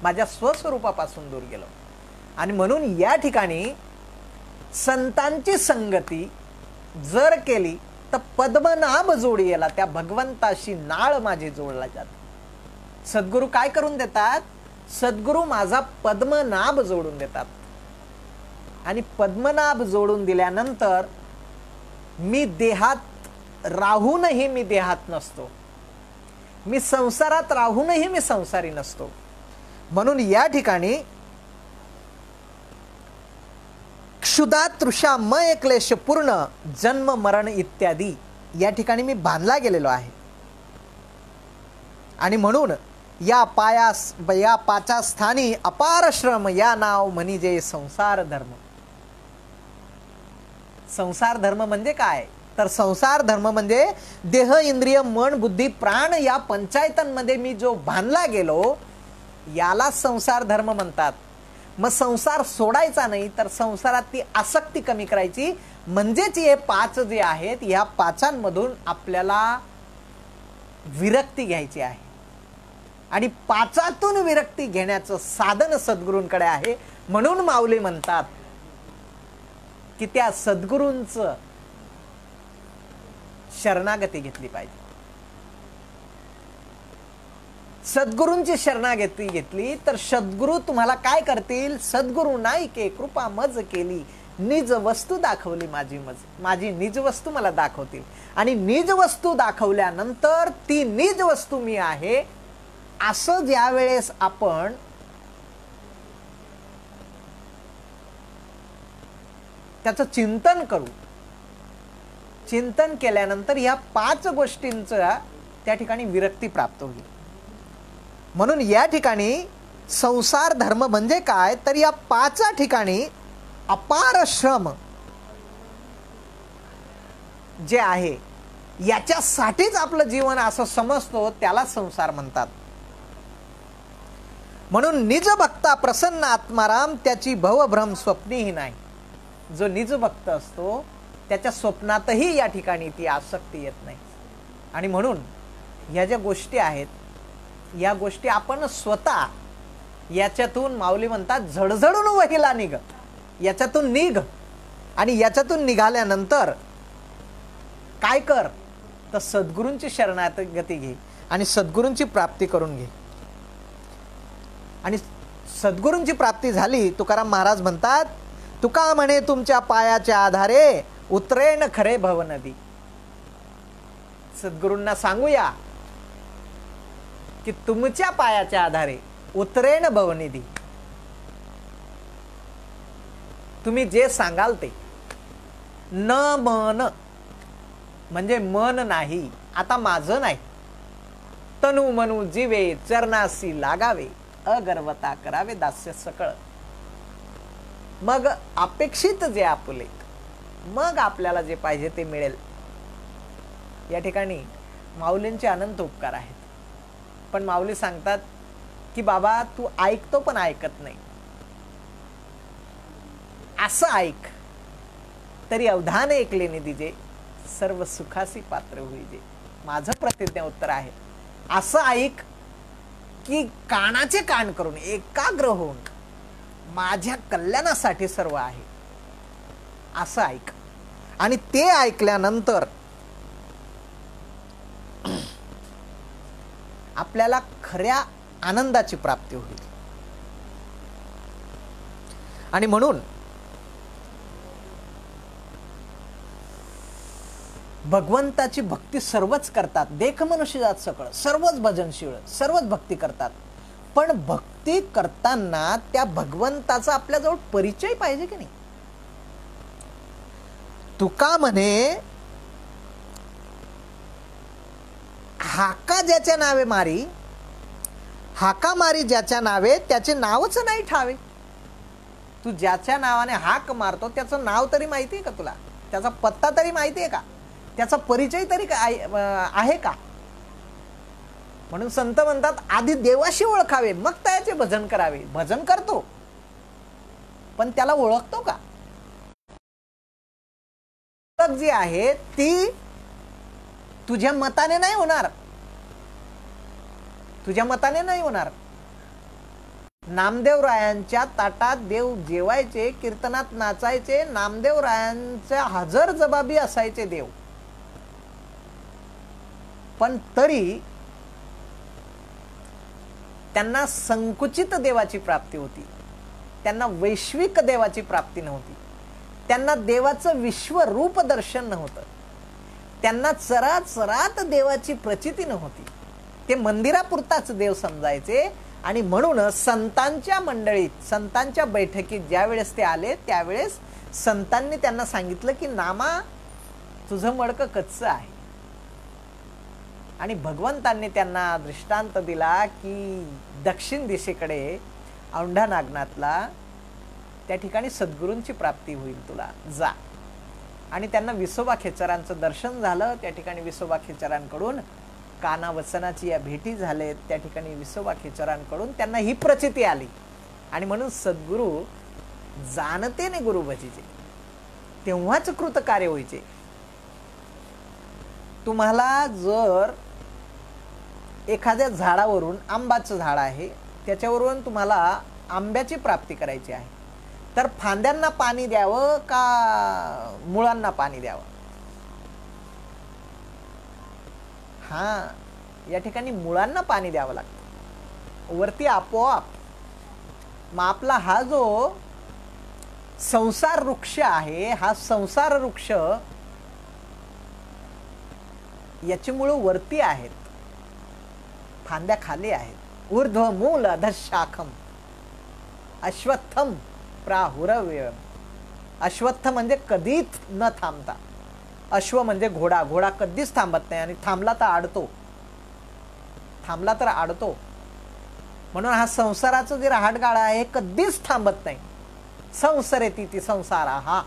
माझ्या स्वस्वरूपापासून दूर गेलो. आणि म्हणून या ठिकाणी संतांची संगती जर केली तर पद्मनाभ जोडी याला, त्या भगवंताशी नाळ माझी जोडला जाते. सद्गुरू काय करून देतात? सद्गुरू माझा पद्मनाभ जोडून देतात. आणि पद्मनाभ जोडून दिल्यानंतर मी देहात राहूनही मी देहात नसतो, मी संसारात राहूनही मी संसारी नसतो. म्हणून या ठिकाणी क्षुधा तृषा मय क्लेश पूर्ण जन्म मरण इत्यादी या ठिकाणी मी बांधला गेलेलो आहे. आणि म्हणून या पाचा स्थानी अपार श्रम या नाव म्हणजे संसार धर्म. संसार धर्म म्हणजे काय? तर संसार धर्म म्हणजे देह इंद्रिय मन बुद्धी प्राण या पंचायतांमध्ये मी जो बांधला गेलो याला संसार धर्म म्हणतात. मग संसार सोडायचा नाही, तर संसारात ती आसक्ती कमी करायची. म्हणजेच हे पाच जे आहेत, या पाचांमधून आपल्याला विरक्ती घ्यायची आहे. आणि पाचातून विरक्ती घेण्याचं साधन सद्गुरूंकडे आहे. म्हणून माऊली म्हणतात की त्या सद्गुरूंचं शरणागती घेतली पाहिजे. सद्गुरूंची शरणागती घेतली तर सद्गुरू तुम्हाला काय करतील? सद्गुरू नाईके कृपा मज केली, निज वस्तू दाखवली माझी निज वस्तू मला दाखवतील. आणि निज वस्तू दाखवल्यानंतर ती निज वस्तू मी आहे असं ज्या वेळेस आपण त्याचं चिंतन करू, चिंतन केल्यानंतर या पाच गोष्टींचा त्या ठिकाणी विरक्ती प्राप्त होईल. म्हणून या ठिकाणी संसार धर्म म्हणजे काय? तर या पाच ठिकाणी अपार श्रम जे आहे याच्यासाठीच आपलं जीवन असं समजतो, त्याला संसार म्हणतात. म्हणून निज भक्ता प्रसन्न आत्माराम त्याची भवभ्रम स्वप्नीही नाही. जो निज भक्त असतो त्याच्या स्वप्नातही या ठिकाणी ती आसक्ती येत नाही. आणि म्हणून ह्या ज्या गोष्टी आहेत या गोष्टी आपण स्वतः याच्यातून माऊली म्हणतात झडझडून वहिला निघ, याच्यातून निघ. आणि याच्यातून निघाल्यानंतर काय कर? तर सद्गुरूंची शरणागती घे आणि सद्गुरूंची प्राप्ती करून घे. आणि सद्गुरूंची प्राप्ती झाली, तुकाराम महाराज म्हणतात, तुका म्हणे तुमच्या पायाच्या आधारे उतरेन खरे भवनदी. सद्गुरूंना सांगूया की तुमच्या पायाच्या आधारे उतरेन भवनिधी. तुम्ही जे सांगाल ते. न मन म्हणजे मन नाही, आता माझं नाही. तनु मनु जीवे चरणासी लागावे, अगर्वता करावे दास्य सकळ. मग अपेक्षित जे आपुले, मग आपल्याला जे पाहिजे ते मिळेल. या ठिकाणी माऊलींचे अनंत उपकार आहेत. पण माऊली सांगतात की बाबा तू ऐकतो पण ऐकत नाही. असं ऐक तरी अवधान ऐकले निधीजे, सर्व सुखासी पात्र होईजे. माझं प्रतिज्ञा उत्तर आहे. असं ऐक की कानाचे कान करून एकाग्र होऊन माझ्या कल्याणासाठी सर्व आहे असं ऐक. आणि ते ऐकल्यानंतर आपल्याला खऱ्या आनंदाची प्राप्ती होईल. आणि म्हणून भगवंताची भक्ती सर्वच करतात. देख मनुष्यजात सकळ, सर्वच भजनशील, सर्वच भक्ती करतात. पण भक्ती भक्ती करताना त्या भगवंताचा आपल्याजवळ परिचय पाहिजे की नाही. तुका म्हणे हाका ज्याच्या नावे मारी, हाका मारी ज्याच्या नावे त्याचे नावच नाही ठावे. तू ज्याच्या नावाने हाक मारतो त्याचं नाव तरी माहिती आहे का तुला? त्याचा पत्ता तरी माहिती आहे का? त्याचा परिचय तरी आहे का? म्हणून संत म्हणतात आधी देवाशी ओळखावे मग त्याचे भजन करावे. भजन करतो पण त्याला ओळखतो का? ओळख जी आहे ती तुझ्या मताने नाही होणार, तुझ्या मताने नाही होणार. नामदेव रायांच्या ताटात देव जेवायचे, कीर्तनात नाचायचे, नामदेव रायांच्या हजर जबाबी असायचे देव, पण तरी त्यांना संकुचित देवाची प्राप्ती होती, त्यांना वैश्विक देवाची प्राप्ती नव्हती, त्यांना देवाचं विश्वरूप दर्शन नव्हतं, त्यांना चराचरात देवाची प्रचिती नव्हती. ते मंदिरापुरताच देव समजायचे. आणि म्हणून संतांच्या मंडळीत, संतांच्या बैठकीत ज्या वेळेस ते आले त्यावेळेस संतांनी त्यांना सांगितलं की नामा तुझं मडकं कच्चं आहे. आणि भगवंतांनी त्यांना दृष्टांत दिला की दक्षिण दिशेकडे औंढा नागनाथला त्या ठिकाणी सद्गुरूंची प्राप्ती होईल, तुला जा. आणि त्यांना विसोबा खेचरांचं दर्शन झालं. त्या ठिकाणी विसोबा खेचरांकडून काना वचनाची या भेटी झालेत. त्या ठिकाणी विसोबा खेचरांकडून त्यांना ही प्रचिती आली. आणि म्हणून सद्गुरू जाणतेने गुरु भजीचे, तेव्हाच कृत कार्य व्हायचे. तुम्हाला जर एखाद्या झाडावरून, आंब्याचं झाड आहे त्याच्यावरून तुम्हाला आंब्याची प्राप्ती करायची आहे, तर फांद्यांना पाणी द्यावं का मुळांना पाणी द्यावं? हा, या ठिकाणी मुळांना पाणी द्यावं लागतं, वरती आपोआप. मग आपला हा जो संसार वृक्ष आहे, हा संसार वृक्ष याची मुळं वरती आहेत, फांद्या खाली आहेत. ऊर्ध्व मूल अधशाखम अश्वत्थम प्राहुरव्ययम. अश्वत्थ म्हणजे कधीच न थांबता. अश्व म्हणजे घोडा, घोडा कधीच थांबत नाही आणि थांबला तर आडतो, थांबला तर आडतो. म्हणून हा संसाराचं जे रहाटगाळा आहे कधीच थांबत नाही. संसरेती ती संसारा, हा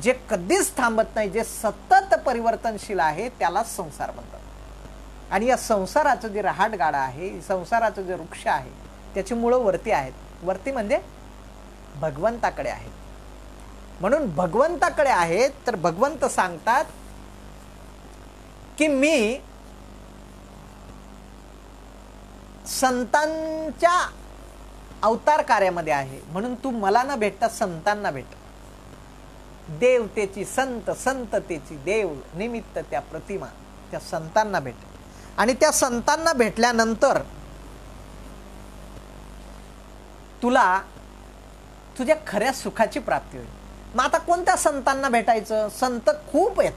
जे कधीच थांबत नाही, जे सतत परिवर्तनशील आहे त्यालाच संसार म्हणतात. आणि या संसाराचं जे रहाटगाळा आहे, संसाराचं जे वृक्ष आहे त्याची मुळं वरती आहेत. वरती म्हणजे भगवंताकडे आहेत. म्हणून भगवंताकडे आहेत तर भगवंत सांगतात की मी संतांच्या अवतार कार्यामध्ये आहे, म्हणून तू मला न भेटता संतांना भेट. देवतेची संत, संततेची देव, निमित्त त्या प्रतिमा, त्या संतांना भेट. आणि त्या संतांना भेटल्यानंतर तुला तुझ्या खऱ्या सुखाची प्राप्ती होईल. मग आता कोणत्या संतांना भेटायचं? संत खूप आहेत,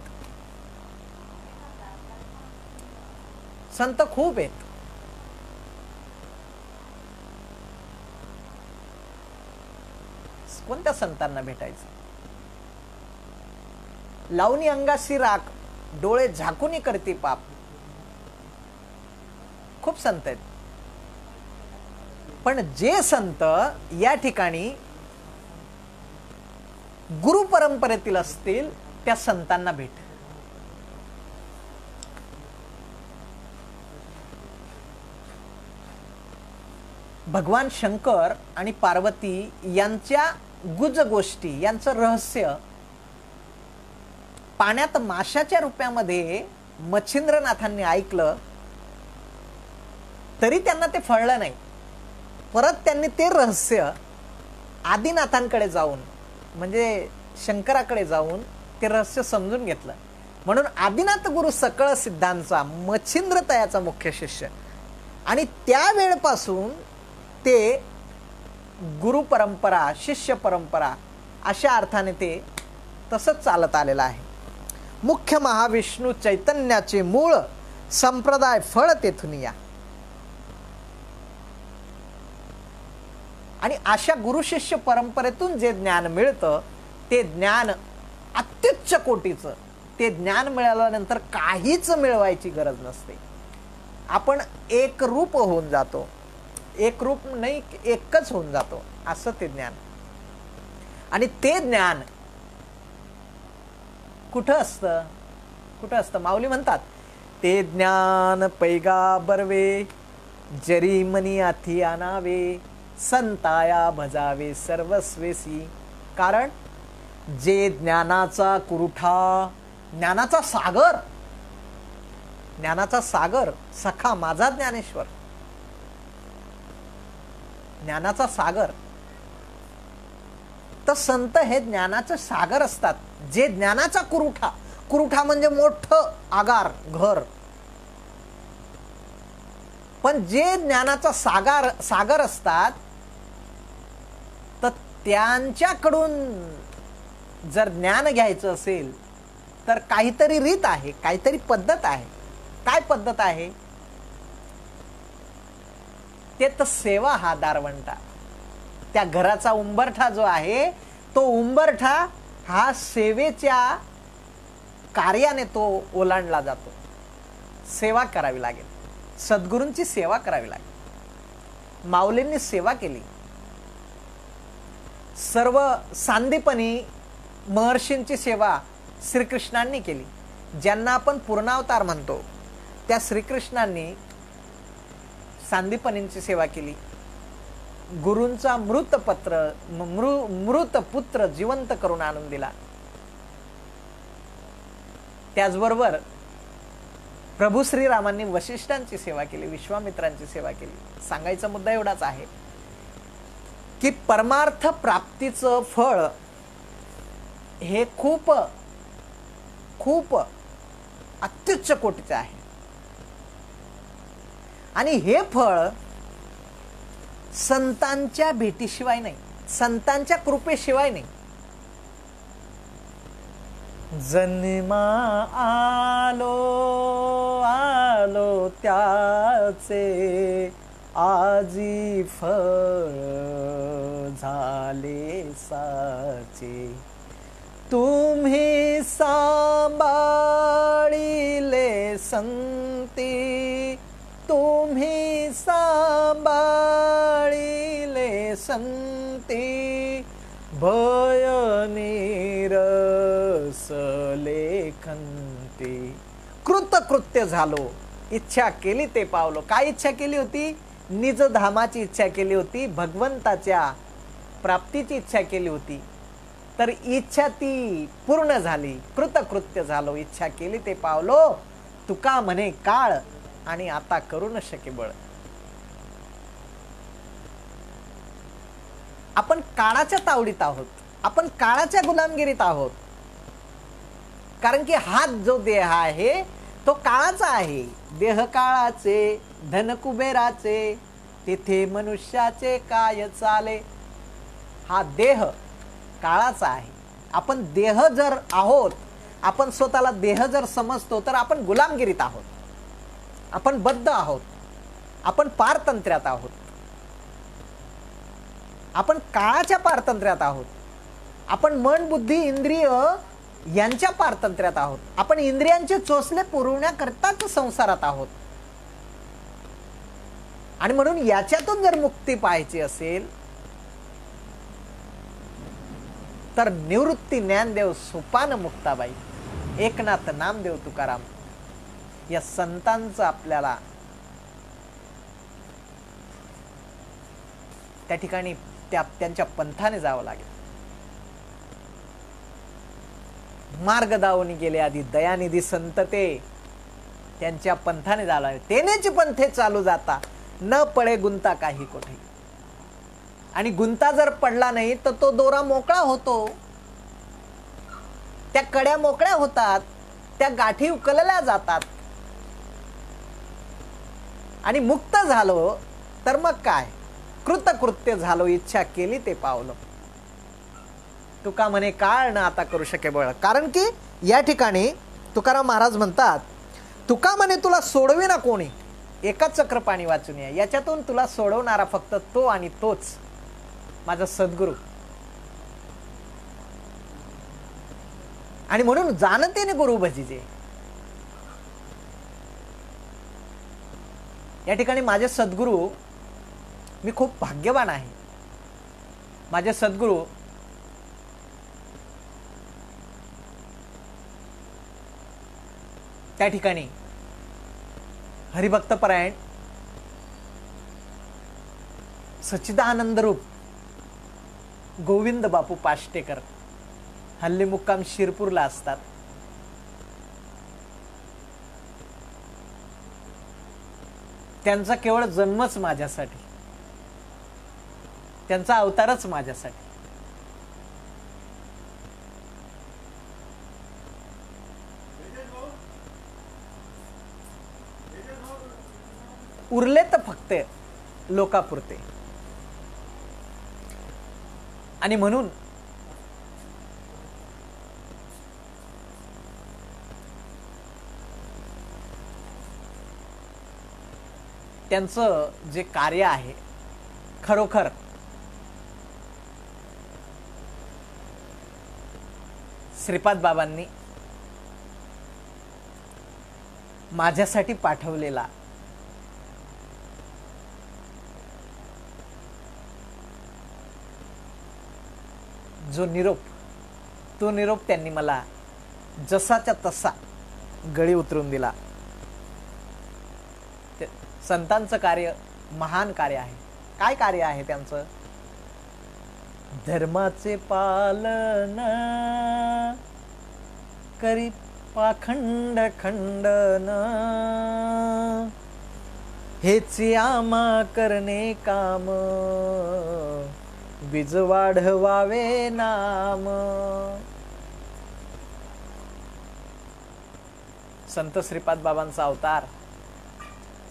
संत खूप आहेत. कोणत्या संतांना भेटायचं? लावणी अंगाशी राख, डोळे झाकून करते पाप. खूप संत आहेत. पण जे संत या ठिकाणी गुरु परंपरेतील असतील त्या संतांना भेट. भगवान शंकर आणि पार्वती यांच्या गुज गोष्टी, यांचं रहस्य पाण्यात माशाच्या रूपामध्ये मच्छिंद्रनाथांनी ऐकलं तरी त्यांना ते फळलं नाही. परत त्यांनी ते रहस्य आदिनाथांकडे जाऊन, म्हणजे शंकराकडे जाऊन ते रहस्य समजून घेतलं. म्हणून आदिनाथ गुरु सकळ सिद्धांचा मच्छिंद्र तयाचा मुख्य शिष्य. आणि त्या वेळपासून ते गुरु परंपरा, शिष्य परंपरा अशा अर्थाने ते तसंच चालत आलेलं आहे. मुख्य महाविष्णू चैतन्याचे मूळ संप्रदाय फळ तेथून या. आणि अशा गुरु शिष्य परंपरेतून जे ज्ञान मिळतं ते ज्ञान अत्युच्च कोटीचं. ते ज्ञान मिळाल्यानंतर काहीच मिळवायची गरज नसते. आपण एक रूप होऊन जातो. एक रूप नाही, एकच होऊन जातो, असं ते ज्ञान. आणि ते ज्ञान कुठं असतं? कुठं असतं? माऊली म्हणतात, ते ज्ञान पैगाबरवे जरी मनी आथी आणावे, संताया भजावे सर्वस्वेसी. कारण जे ज्ञानाचा कुरुठा, ज्ञानाचा सागर, ज्ञानाचा सागर सखा माझा ज्ञानेश्वर, ज्ञानाचा सागर. तर संत हे ज्ञानाचं सागर असतात. जे ज्ञानाचा कुरुठा, कुरुठा म्हणजे मोठं आगार, घर. पण जे ज्ञानाचा सागर असतात, तर त्यांच्याकडून जर ज्ञान घ्यायचं असेल तर काहीतरी रीत आहे, काहीतरी पद्धत आहे. काय पद्धत आहे? ते तर सेवा हा दारवंटा. त्या घराचा उंबरठा जो आहे तो उंबरठा हा सेवेच्या कार्याने तो ओलांडला जातो. सेवा करावी लागेल, सद्गुरूंची सेवा करावी लागेल. माऊलींनी सेवा केली. सर्व सांदीपनी महर्षींची सेवा श्रीकृष्णांनी केली. ज्यांना आपण पूर्णावतार म्हणतो त्या श्रीकृष्णांनी सांदीपनींची सेवा केली. गुरूंचा मृत पुत्र जिवंत करून आणून दिला. त्याचबरोबर प्रभू श्रीरामांनी वशिष्ठांची सेवा केली, विश्वामित्रांची सेवा केली. सांगायचा मुद्दा एवढाच आहे की परमार्थ प्राप्तीचं फळ हे खूप खूप अत्युच्च कोटीचं आहे. आणि हे फळ संतांच्या भेटीशिवाय नाही, संतांच्या कृपेशिवाय नाही. जन्मा आलो आलो त्याचे आजी फळ झाले साचे, तुम्ही सांभाळिले संती, तुम्ही सांभाळिले संती, भय निरसले खंती. कृतकृत्य झालो, इच्छा केली ते पावलो. काय इच्छा केली होती? निज धामाची इच्छा केली होती, भगवंताच्या प्राप्तीची इच्छा केली होती. तर इच्छा ती पूर्ण झाली. कृतकृत्य झालो, इच्छा केली ते पावलो. तुका म्हणे काळ आणि आता करू न शके बळ. आपण काळाच्या तावडीत आहोत, आपण काळाच्या गुलामगिरीत आहोत. कारण की हा जो देह आहे तो काळाचा आहे. देह काळाचे, धन कुबेराचे, तिथे मनुष्याचे काय चाले. हा देह काळाचा आहे. आपण देह जर आहोत, आपण स्वतःला देह जर समजतो तर आपण गुलामगिरीत आहोत, आपण बद्ध आहोत, आपण पारतंत्र्यात आहोत, आपण काळाच्या पारतंत्र्यात आहोत. आपण मन बुद्धी इंद्रिय यांच्या पारतंत्र्यात आहोत. आपण इंद्रियांचे चोचले पुरवण्याकरताच संसारात आहोत. आणि म्हणून याच्यातून जर मुक्ती पाहायची असेल तर निवृत्ती ज्ञानदेव सोपान मुक्ताबाई, एकनाथ नामदेव तुकाराम या संतांचं आपल्याला त्या ठिकाणी त्यांच्या पंथाने जावं लागेल. मार्ग दावणी गेले आधी दयानिधी संत ते, त्यांच्या पंथाने जावं लागेल. तेनेच पंथे चालू जाता, न पळे गुंता काही कोठे. आणि गुंता जर पडला नाही तर तो दोरा मोकळा होतो, त्या कड्या मोकळ्या होतात, त्या गाठी उकलल्या जातात. आणि मुक्त झालो तर मग काय? कृतकृत्य झालो, इच्छा केली ते पावलो. तुका म्हणे काळ न आता करू शके बळ. कारण की या ठिकाणी तुकाराम महाराज म्हणतात, तुका म्हणे तुला सोडवे ना कोणी, एका चक्र पाणी वाचून या. याच्यातून तुला सोडवणारा फक्त तो आणि तोच. माझा सद्गुरू. आणि म्हणून जाणतेने गुरु भजिजे. या ठिकाणी माझे सद्गुरू, मी खूप भाग्यवान आहे. माझे सद्गुरू त्या ठिकाणी हरिभक्तपरायण सच्चिदानंद रूप गोविंद बापू पाष्टेकर, हल्ली मुक्काम शिरपूरला असतात. त्यांचा केवळ जन्मच माझ्यासाठी, त्यांचा अवतारच माझ्यासाठी. उरले तर फक्त लोकापुरते. आणि म्हणून त्यांचं जे कार्य आहे खरोखर श्रीपाद बाबांनी माझ्यासाठी पाठवलेला जो निरोप, तो निरोप त्यांनी मला जसाच्या तसा गळी उतरून दिला. संतांचं कार्य महान कार्य आहे. काय कार्य आहे त्यांचं? धर्माचे पालन करी पाखंड खंडन, हेच आम्हा करणे काम, बीज वाढवावे नाम. संत श्रीपाद बाबांचा अवतार,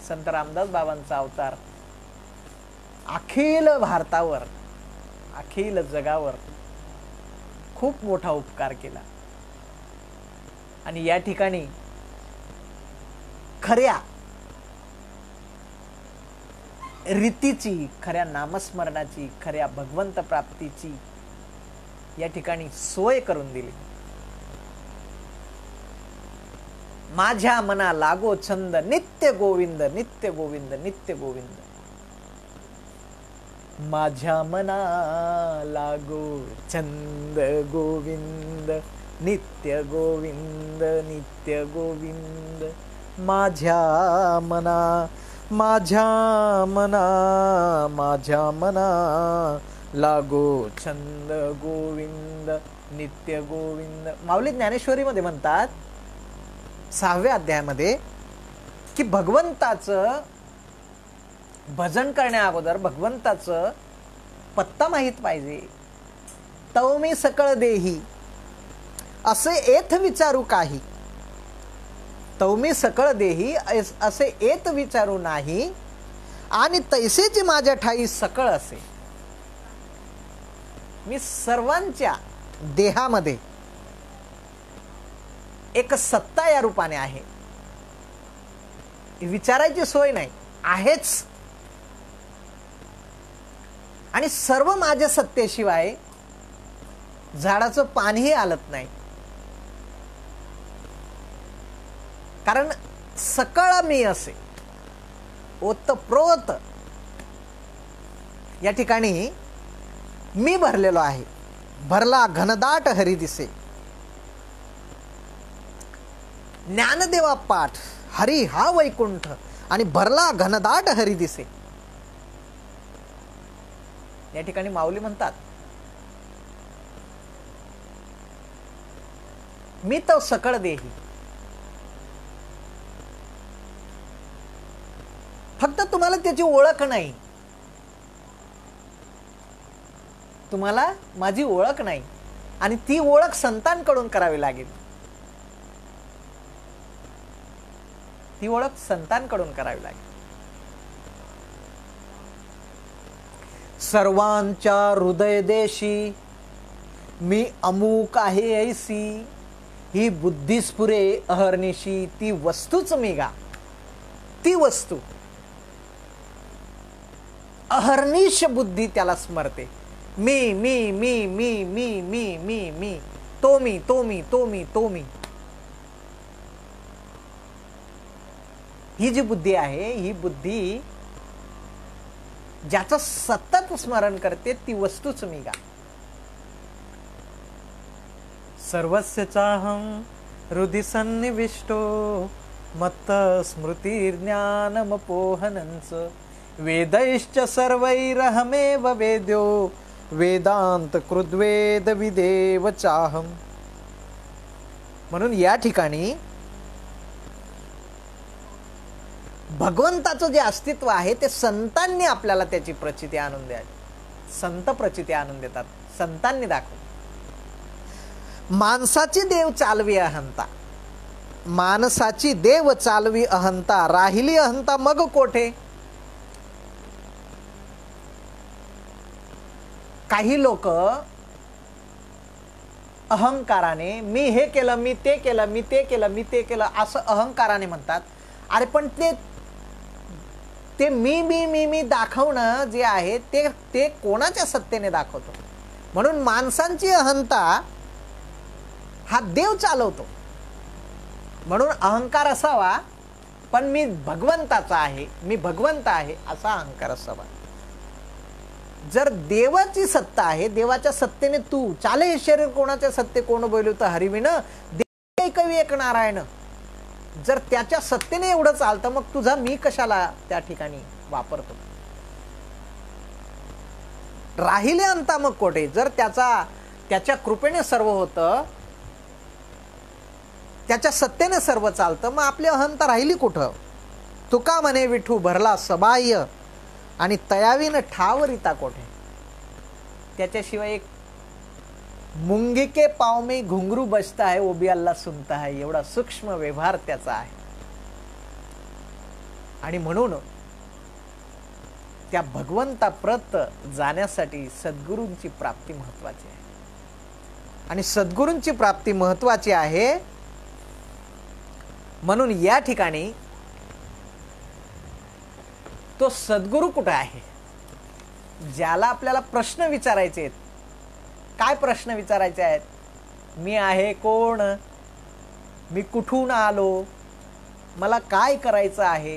संत रामदास बाबांचा अवतार अखिल भारतावर, अखिल जगावर खूप मोठा उपकार केला. आणि या ठिकाणी खऱ्या रीतीची, खऱ्या नामस्मरणाची, खऱ्या भगवंत प्राप्तीची या ठिकाणी सोय करून दिली. माझ्या मना लागो छंद नित्य गोविंद, नित्य गोविंद, नित्य गोविंद. माझ्या मना लागो छंद गोविंद, नित्य गोविंद, नित्य गोविंद. माझ्या मना, माझ्या मना, माझ्या मना लागो छंद गोविंद, नित्य गोविंद. माऊली ज्ञानेश्वरी मध्ये म्हणतात 6व्या अध्यायामध्ये की भगवंताचं भजन करण्या अगोदर भगवंताचं पत्ता माहित पाहिजे. तव मी सकळ देही असे एथ विचारू काही, तव मी सकळ देही असे एत विचारू नाही, आणि तैसेची माझ्या ठाई सकळ असे. मी सर्वांच्या देहामध्ये एक सत्ता या रूपाने आहे. विचारायची सोय नाही, आहेच. आणि सर्व माझ्या सत्तेशिवाय झाडाचं पानही आलत नाही. कारण सकळ मी असे ओतप्रोत या ठिकाणी मी भरलेलो आहे. भरला घनदाट हरी दिसे. ज्ञानदेवा पाठ हरी हा वैकुंठ, आणि भरला घनदाट हरी दिसे. या ठिकाणी माऊली म्हणतात मी तो सकळ देही. फक्त तुम्हाला त्याची ओळख नाही, तुम्हाला माझी ओळख नाही, आणि ती ओळख संतांकडून करावी लागेल. ती ओळख संतांकडून करावी लागेल. सर्वांच्या हृदय देशी मी अमुक आहे ऐसी, ही बुद्धी स्फुरे अहर्निशी. ती वस्तूच मी गा, ती वस्तू अहर्निश बुद्धी त्याला स्मरते. मी मी मी मी मी मी मी मी, तो मी तो मी तो मी तो मी. ही जी बुद्धी आहे, ही बुद्धी ज्याचं सतत स्मरण करते ती वस्तूच मी गा. सर्वस्य चाहं हृदि सन्निविष्टो मत्त स्मृतिर्ज्ञानमपोहनंच वेदैश्च सर्वैरहमेव वेद्यो वेदांत कृद्वेद विदेव चाहम. म्हणून या ठिकाणी भगवंताचं जे अस्तित्व आहे ते संतांनी आपल्याला त्याची प्रचिती आणून द्यावी. संत प्रचिती आणून देतात, संतांनी दाखव. माणसाची देव चालवी अहंता, माणसाची देव चालवी अहंता, राहिली अहंता मग कोठे. काही लोक अहंकाराने मी हे केलं, मी ते केलं, मी ते केलं, मी ते केलं असं अहंकाराने म्हणतात. अरे पण ते मी मी मी मी दाखवणं जे आहे ते कोणाच्या सत्तेने दाखवतो. म्हणून माणसांची अहंता हा देव चालवतो. म्हणून अहंकार असावा पण मी भगवंताचा आहे, मी भगवंत आहे असा अहंकार असावा. जर देवाची सत्ता आहे, देवाच्या सत्तेने तू चाले हे शरीर कोणाच्या सत्ते कोण बोलवतं हरिविन देव कवी एक नारायण. जर त्याच्या सत्तेने एवढं चालतं मग तुझा मी कशाला त्या ठिकाणी वापरतो. राहिले अंता मग कोठे. जर त्याच्या कृपेने सर्व होतं, त्याच्या सत्तेने सर्व चालतं, मग आपली अहंता राहिली कुठं. तुका म्हणे विठू भरला सबाह्य आणि तयावीन ठावरिता कोठे. त्याच्याशिवाय एक मुंगी के पाव में घुंगरू बजता है वो भी अल्लाह सुनता है, एवढा सूक्ष्म व्यवहार त्याचा आहे. आणि म्हणून त्या भगवंताप्रत जाण्यासाठी सद्गुरूंची प्राप्ती महत्वाची आहे. आणि सद्गुरूंची प्राप्ती महत्वाची आहे. म्हणून या ठिकाणी तो सद्गुरू कुठे आहे, ज्याला आपल्याला प्रश्न विचारायचे आहेत. काय प्रश्न विचारायचे आहेत. मी आहे कोण, मी कुठून आलो, मला काय करायचं आहे.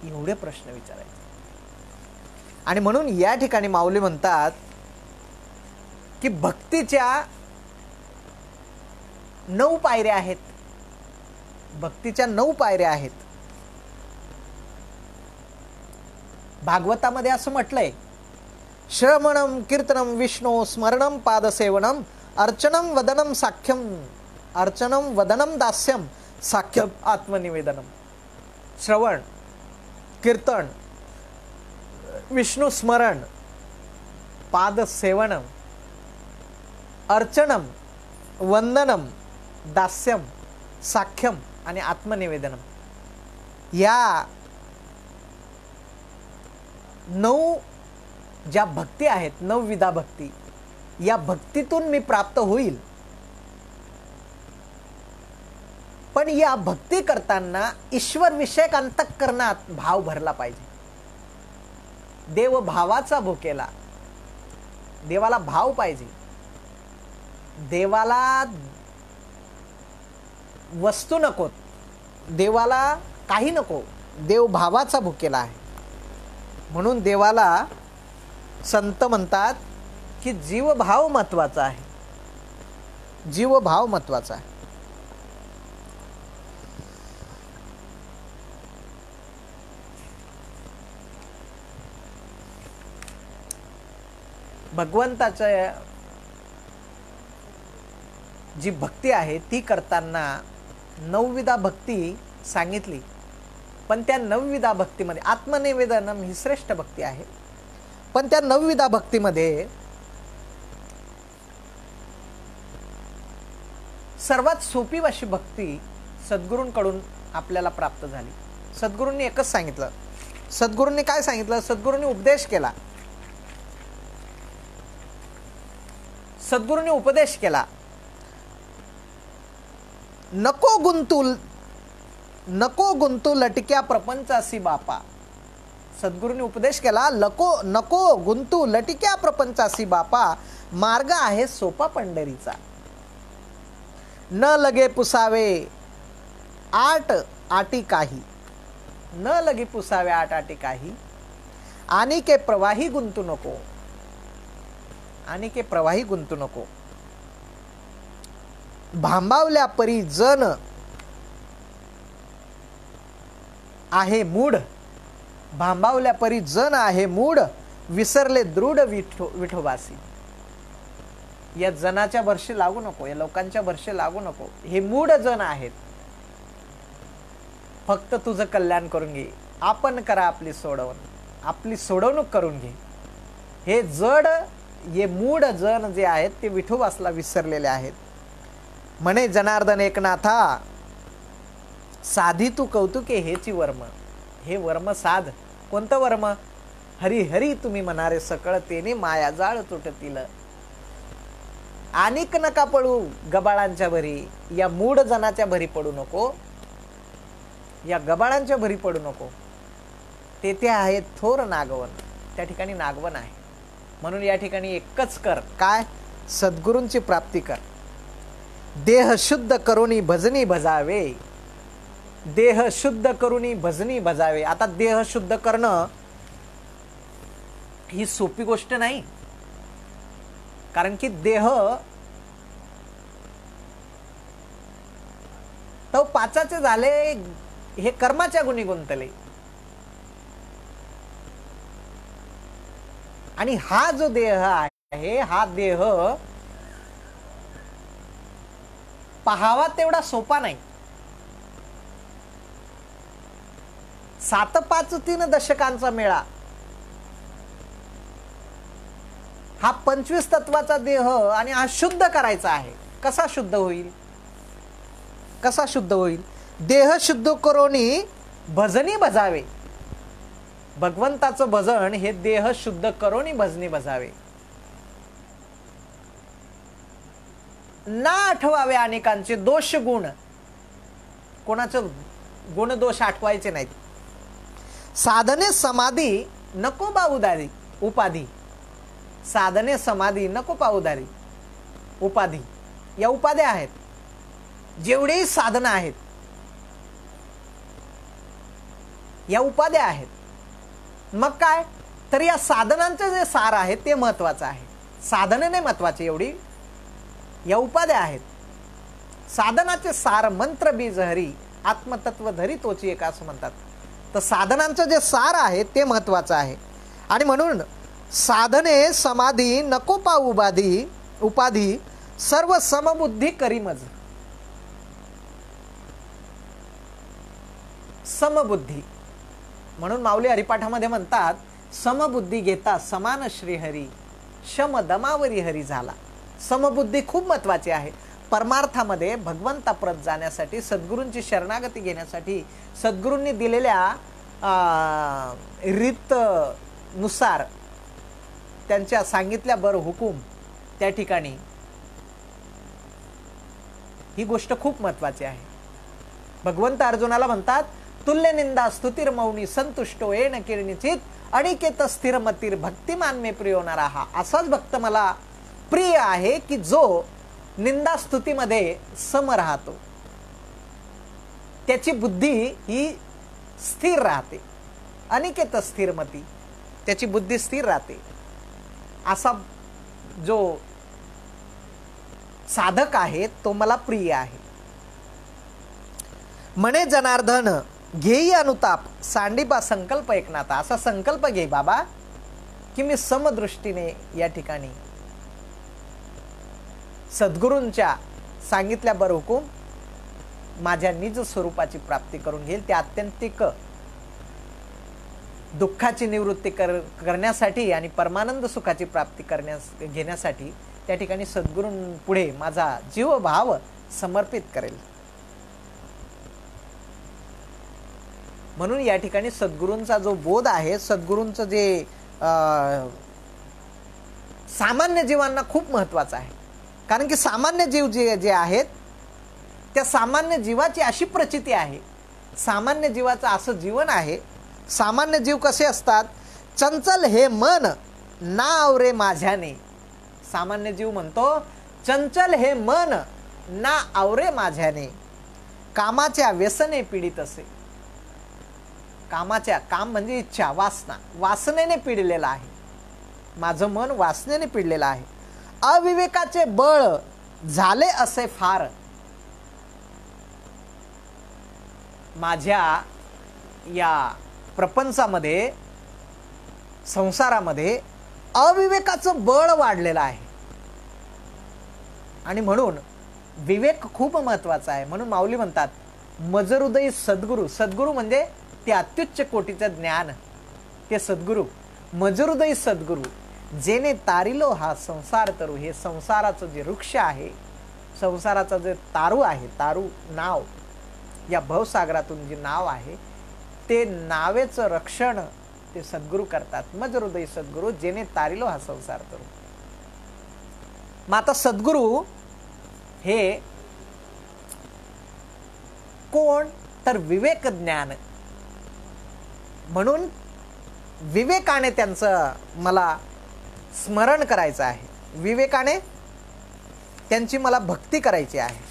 एवढे प्रश्न विचारायचे. आणि म्हणून या ठिकाणी माऊली म्हणतात की भक्तीच्या 9 पायऱ्या आहेत. भक्तीच्या 9 पायऱ्या आहेत. भागवतामध्ये असं म्हटलंय, श्रवणम कीर्तनम विष्णू स्मरणम पादसेवनम अर्चनम वदनम साख्यम, अर्चनम वदनम दास्यम साख्यम आत्मनिवेदनम. श्रवण, कीर्तन, विष्णू स्मरण, पादसेवनम, अर्चनम, वंदनम, दास्यम, साख्यम आणि आत्मनिवेदनम. या 9 ज्या भक्ती आहेत, 9 विधा भक्ती, या भक्तीतून मी प्राप्त होईल. पण या भक्ती करताना ईश्वर विषयक अंतःकरणात भाव भरला पाहिजे. देव भावाचा भुकेला, देवाला भाव पाहिजे. देवाला वस्तू नको, देवाला काही नको, देव भावाचा भुकेला आहे. म्हणून देवाला संत म्हणतात की जीवभाव महत्वाचा आहे. जीवभाव महत्वाचा आहे. भगवंताच्या जी भक्ती आहे ती करताना 9 विधा भक्ती सांगितली. पण त्या 9 विधा भक्तीमध्ये आत्मनिवेदनम ही श्रेष्ठ भक्ती आहे. पण त्या 9 विधा भक्तीमध्ये सर्वात सोपी अशी भक्ती सद्गुरूंकडून आपल्याला प्राप्त झाली. सद्गुरूंनी एकच सांगितलं. सद्गुरूंनी काय सांगितलं. सद्गुरूंनी उपदेश केला. सद्गुरूंनी उपदेश केला, नको गुंतू नको गुंतू लटक्या प्रपंचासी बापा. सद्गुरूंनी उपदेश केला, नको गुंतू लटक्या प्रपंचासी बापा, मार्ग आहे सोपा पंढरीचा. न लगे पुसावे आट आटी काही, न लगे पुसावे आट आटी काही, आणि के प्रवाही गुंतू नको, आणि के प्रवाही गुंतू नको. भांबावल्या परी जन आहे मूढ, भांबावल्या परी जन आहे मूढ, विसरले दृढ विठोबासी. या जनाच्या भरशी लागू नको, या लोकांच्या भरशी लागू नको. हे मूढ जन आहेत. फक्त तुझं कल्याण करून घे. आपण करा आपली सोडवणूक करून घे. हे जड, हे मूढ जन जे आहेत ते विठोबासला विसरलेले आहेत. म्हणे जनार्दन एकनाथा, साधी तू कौतुके हेची वर्म. हे वर्म साध. कोणतं वर्म? हरी हरी तुम्ही म्हणारे सकळतेने, माया जाळ तुटतील. आणिक नका पडू गबाळांच्या भरी. या मूढ जनाच्या भरी पडू नको, या गबाळांच्या भरी पडू नको. तेथे आहे थोर नागवन, त्या ठिकाणी नागवन आहे. म्हणून या ठिकाणी एकच कर, काय? सद्गुरूंची प्राप्ती कर. देह शुद्ध करुनी भजनी भजावे, देह शुद्ध करुनी भजनी भजावे. आता देह शुद्ध करणं ही सोपी गोष्ट नाही. कारण की देह तो पाचाचे झाले, हे कर्माच्या गुणी गुंतले. आणि हा जो देह आहे, हा देह पाहावा तेवढा सोपा नाही. 7-5-3 दशकांचा मेळा हा 25 तत्वाचा देह, आणि हा शुद्ध करायचा आहे. कसा शुद्ध होईल? कसा शुद्ध होईल? देह शुद्ध करोनी भजनी भजावे. भगवंताचं भजन हे देह शुद्ध करोनी भजनी भजावे. ना आठवावे अनेकांचे दोष गुण. कोणाचं गुण दोष आठवायचे नाहीत. साधने समाधी नको बाउदारी उपाधी. साधने समाधी नको पाउदारी उपाधी. या उपाध्या आहेत. जेवढेही साधना आहेत या उपाध्या आहेत. मग काय तर या साधनांचे जे सार आहे ते महत्वाचं आहे. साधने नाही महत्वाचे एवढी, या उपाध्या आहेत. साधनाचे सार मंत्र बीज हरी, आत्मतत्व धरी तोची एक असं म्हणतात. तर साधनांचं जे सार आहे ते महत्वाचं आहे. आणि म्हणून साधने समाधी नको पाऊ उपाधी, सर्व समबुद्धी करी मज. समबुद्धी म्हणून माऊली हरिपाठामध्ये म्हणतात, समबुद्धी घेता समान श्रीहरी, शम दमावरी हरी झाला. समबुद्धी खूप महत्वाची आहे. परमार्थामध्ये भगवंताप्रत जाण्यासाठी, सद्गुरूंची शरणागती घेण्यासाठी, सद्गुरूंनी दिलेल्या रीत नुसार त्यांच्या सांगितल्या बर हुकूम, त्या ठिकाणी ही गोष्ट खूप महत्वाची आहे. भगवंत अर्जुनाला म्हणतात, तुल्य निंदा स्तुतीर मौनी संतुष्टो येन किरणिचित, अनिकेत स्थिर मतीर भक्तिमान मे प्रियो न राहा. असाच भक्त मला प्रिय आहे की जो निंदा स्तुतीमध्ये सम राहतो, त्याची बुद्धी ही स्थिर राहते. अनिकेत स्थिरमती, त्याची बुद्धी स्थिर राहते. असा जो साधक आहे तो मला प्रिय आहे. म्हणे जनार्दन घेई अनुताप, सांडीबा संकल्प एकनाथा. असा संकल्प घे बाबा की मी समदृष्टीने या ठिकाणी सद्गुरूंच्या सांगितल्या बर हुकूम माझ्या निज स्वरूपाची प्राप्ती करून घेईल. त्या आत्यंतिक दुःखाची निवृत्ती करण्यासाठी आणि परमानंद सुखाची प्राप्ती घेण्यासाठी त्या ठिकाणी सद्गुरूंपुढे माझा जीव भाव समर्पित करेल. म्हणून या ठिकाणी सद्गुरूंचा जो बोध आहे, सद्गुरूंचं जे सामान्य जीवांना खूप महत्वाचं आहे. कारण की सामान्य जीव जे आहेत त्या सामान्य जीवाची अशी प्रचिती आहे सामान्य जीवाचं असं जीवन आहे. सामान्य जीव कसे असतात? चंचल हे मन ना आवरे माझ्याने. सामान्य जीव म्हणतो चंचल हे मन ना आवरे माझ्याने, कामाच्या व्यसने पीडित असे. काम म्हणजे इच्छा, वासना, वासनेने पिडलेलं आहे. माझं मन वासनेने पिडलेलं आहे. अविवेकाचे बळ झाले असे फार. माझ्या या प्रपंचामध्ये, संसारामध्ये अविवेकाचं बळ वाढलेलं आहे आणि म्हणून विवेक खूप महत्वाचा आहे. म्हणून माऊली म्हणतात मजहृदयी सद्गुरू. सद्गुरू म्हणजे ते अत्युच्च कोटीचं ज्ञान, ते सद्गुरू. मजहृदयी सद्गुरू जेने तारिलो हा संसार तरू. हे संसाराचं जे वृक्ष आहे, संसाराचं जे तारू आहे, तारू नाव, या भवसागरातून जे नाव आहे ते नावेचं रक्षण ते सद्गुरू करतात. मजहृदयी सद्गुरू जेने तारिलो हा संसार तरू. मग आता सद्गुरू हे कोण? तर विवेक ज्ञान. म्हणून विवेकाने त्यांचं मला स्मरण करायचं आहे, विवेकाने त्यांची मला भक्ती करायची आहे.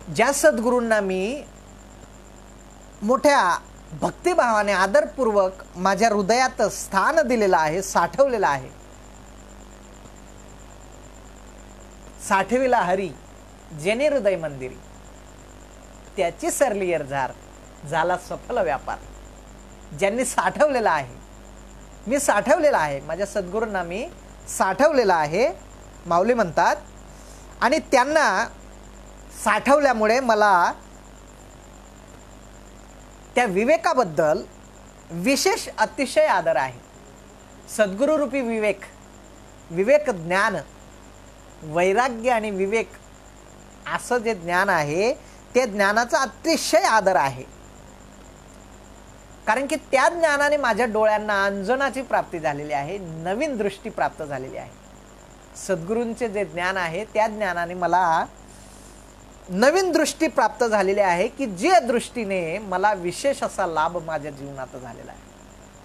ज्या सद्गुरूंना मी मोठ्या भक्तिभावाने आदरपूर्वक माझ्या हृदयात स्थान दिलेलं आहे, साठवलेलं आहे. साठविला हरी जेने हृदय मंदिरी, त्याची सरली एरझार झाला सफल व्यापार. ज्यांनी साठवलेला आहे, मी साठवलेला आहे, माझ्या सद्गुरूंना मी साठवलेला आहे, माऊली म्हणतात. आणि त्यांना साठवल्यामुळे मला त्या विवेकाबद्दल विशेष अतिशय आदर आहे. सद्गुरू रूपी विवेक, विवेक ज्ञान, वैराग्य आणि विवेक असं जे ज्ञान आहे ते ज्ञानाचा अतिशय आदर आहे. कारण की त्या ज्ञानाने माझ्या डोळ्यांना अंजनाची प्राप्ती झालेली आहे, नवीन दृष्टी प्राप्त झालेली आहे. सद्गुरूंचे जे ज्ञान आहे त्या ज्ञानाने मला नवीन दृष्टी प्राप्त झालेली आहे की जे दृष्टीने मला विशेष असा लाभ माझ्या जीवनात झालेला आहे.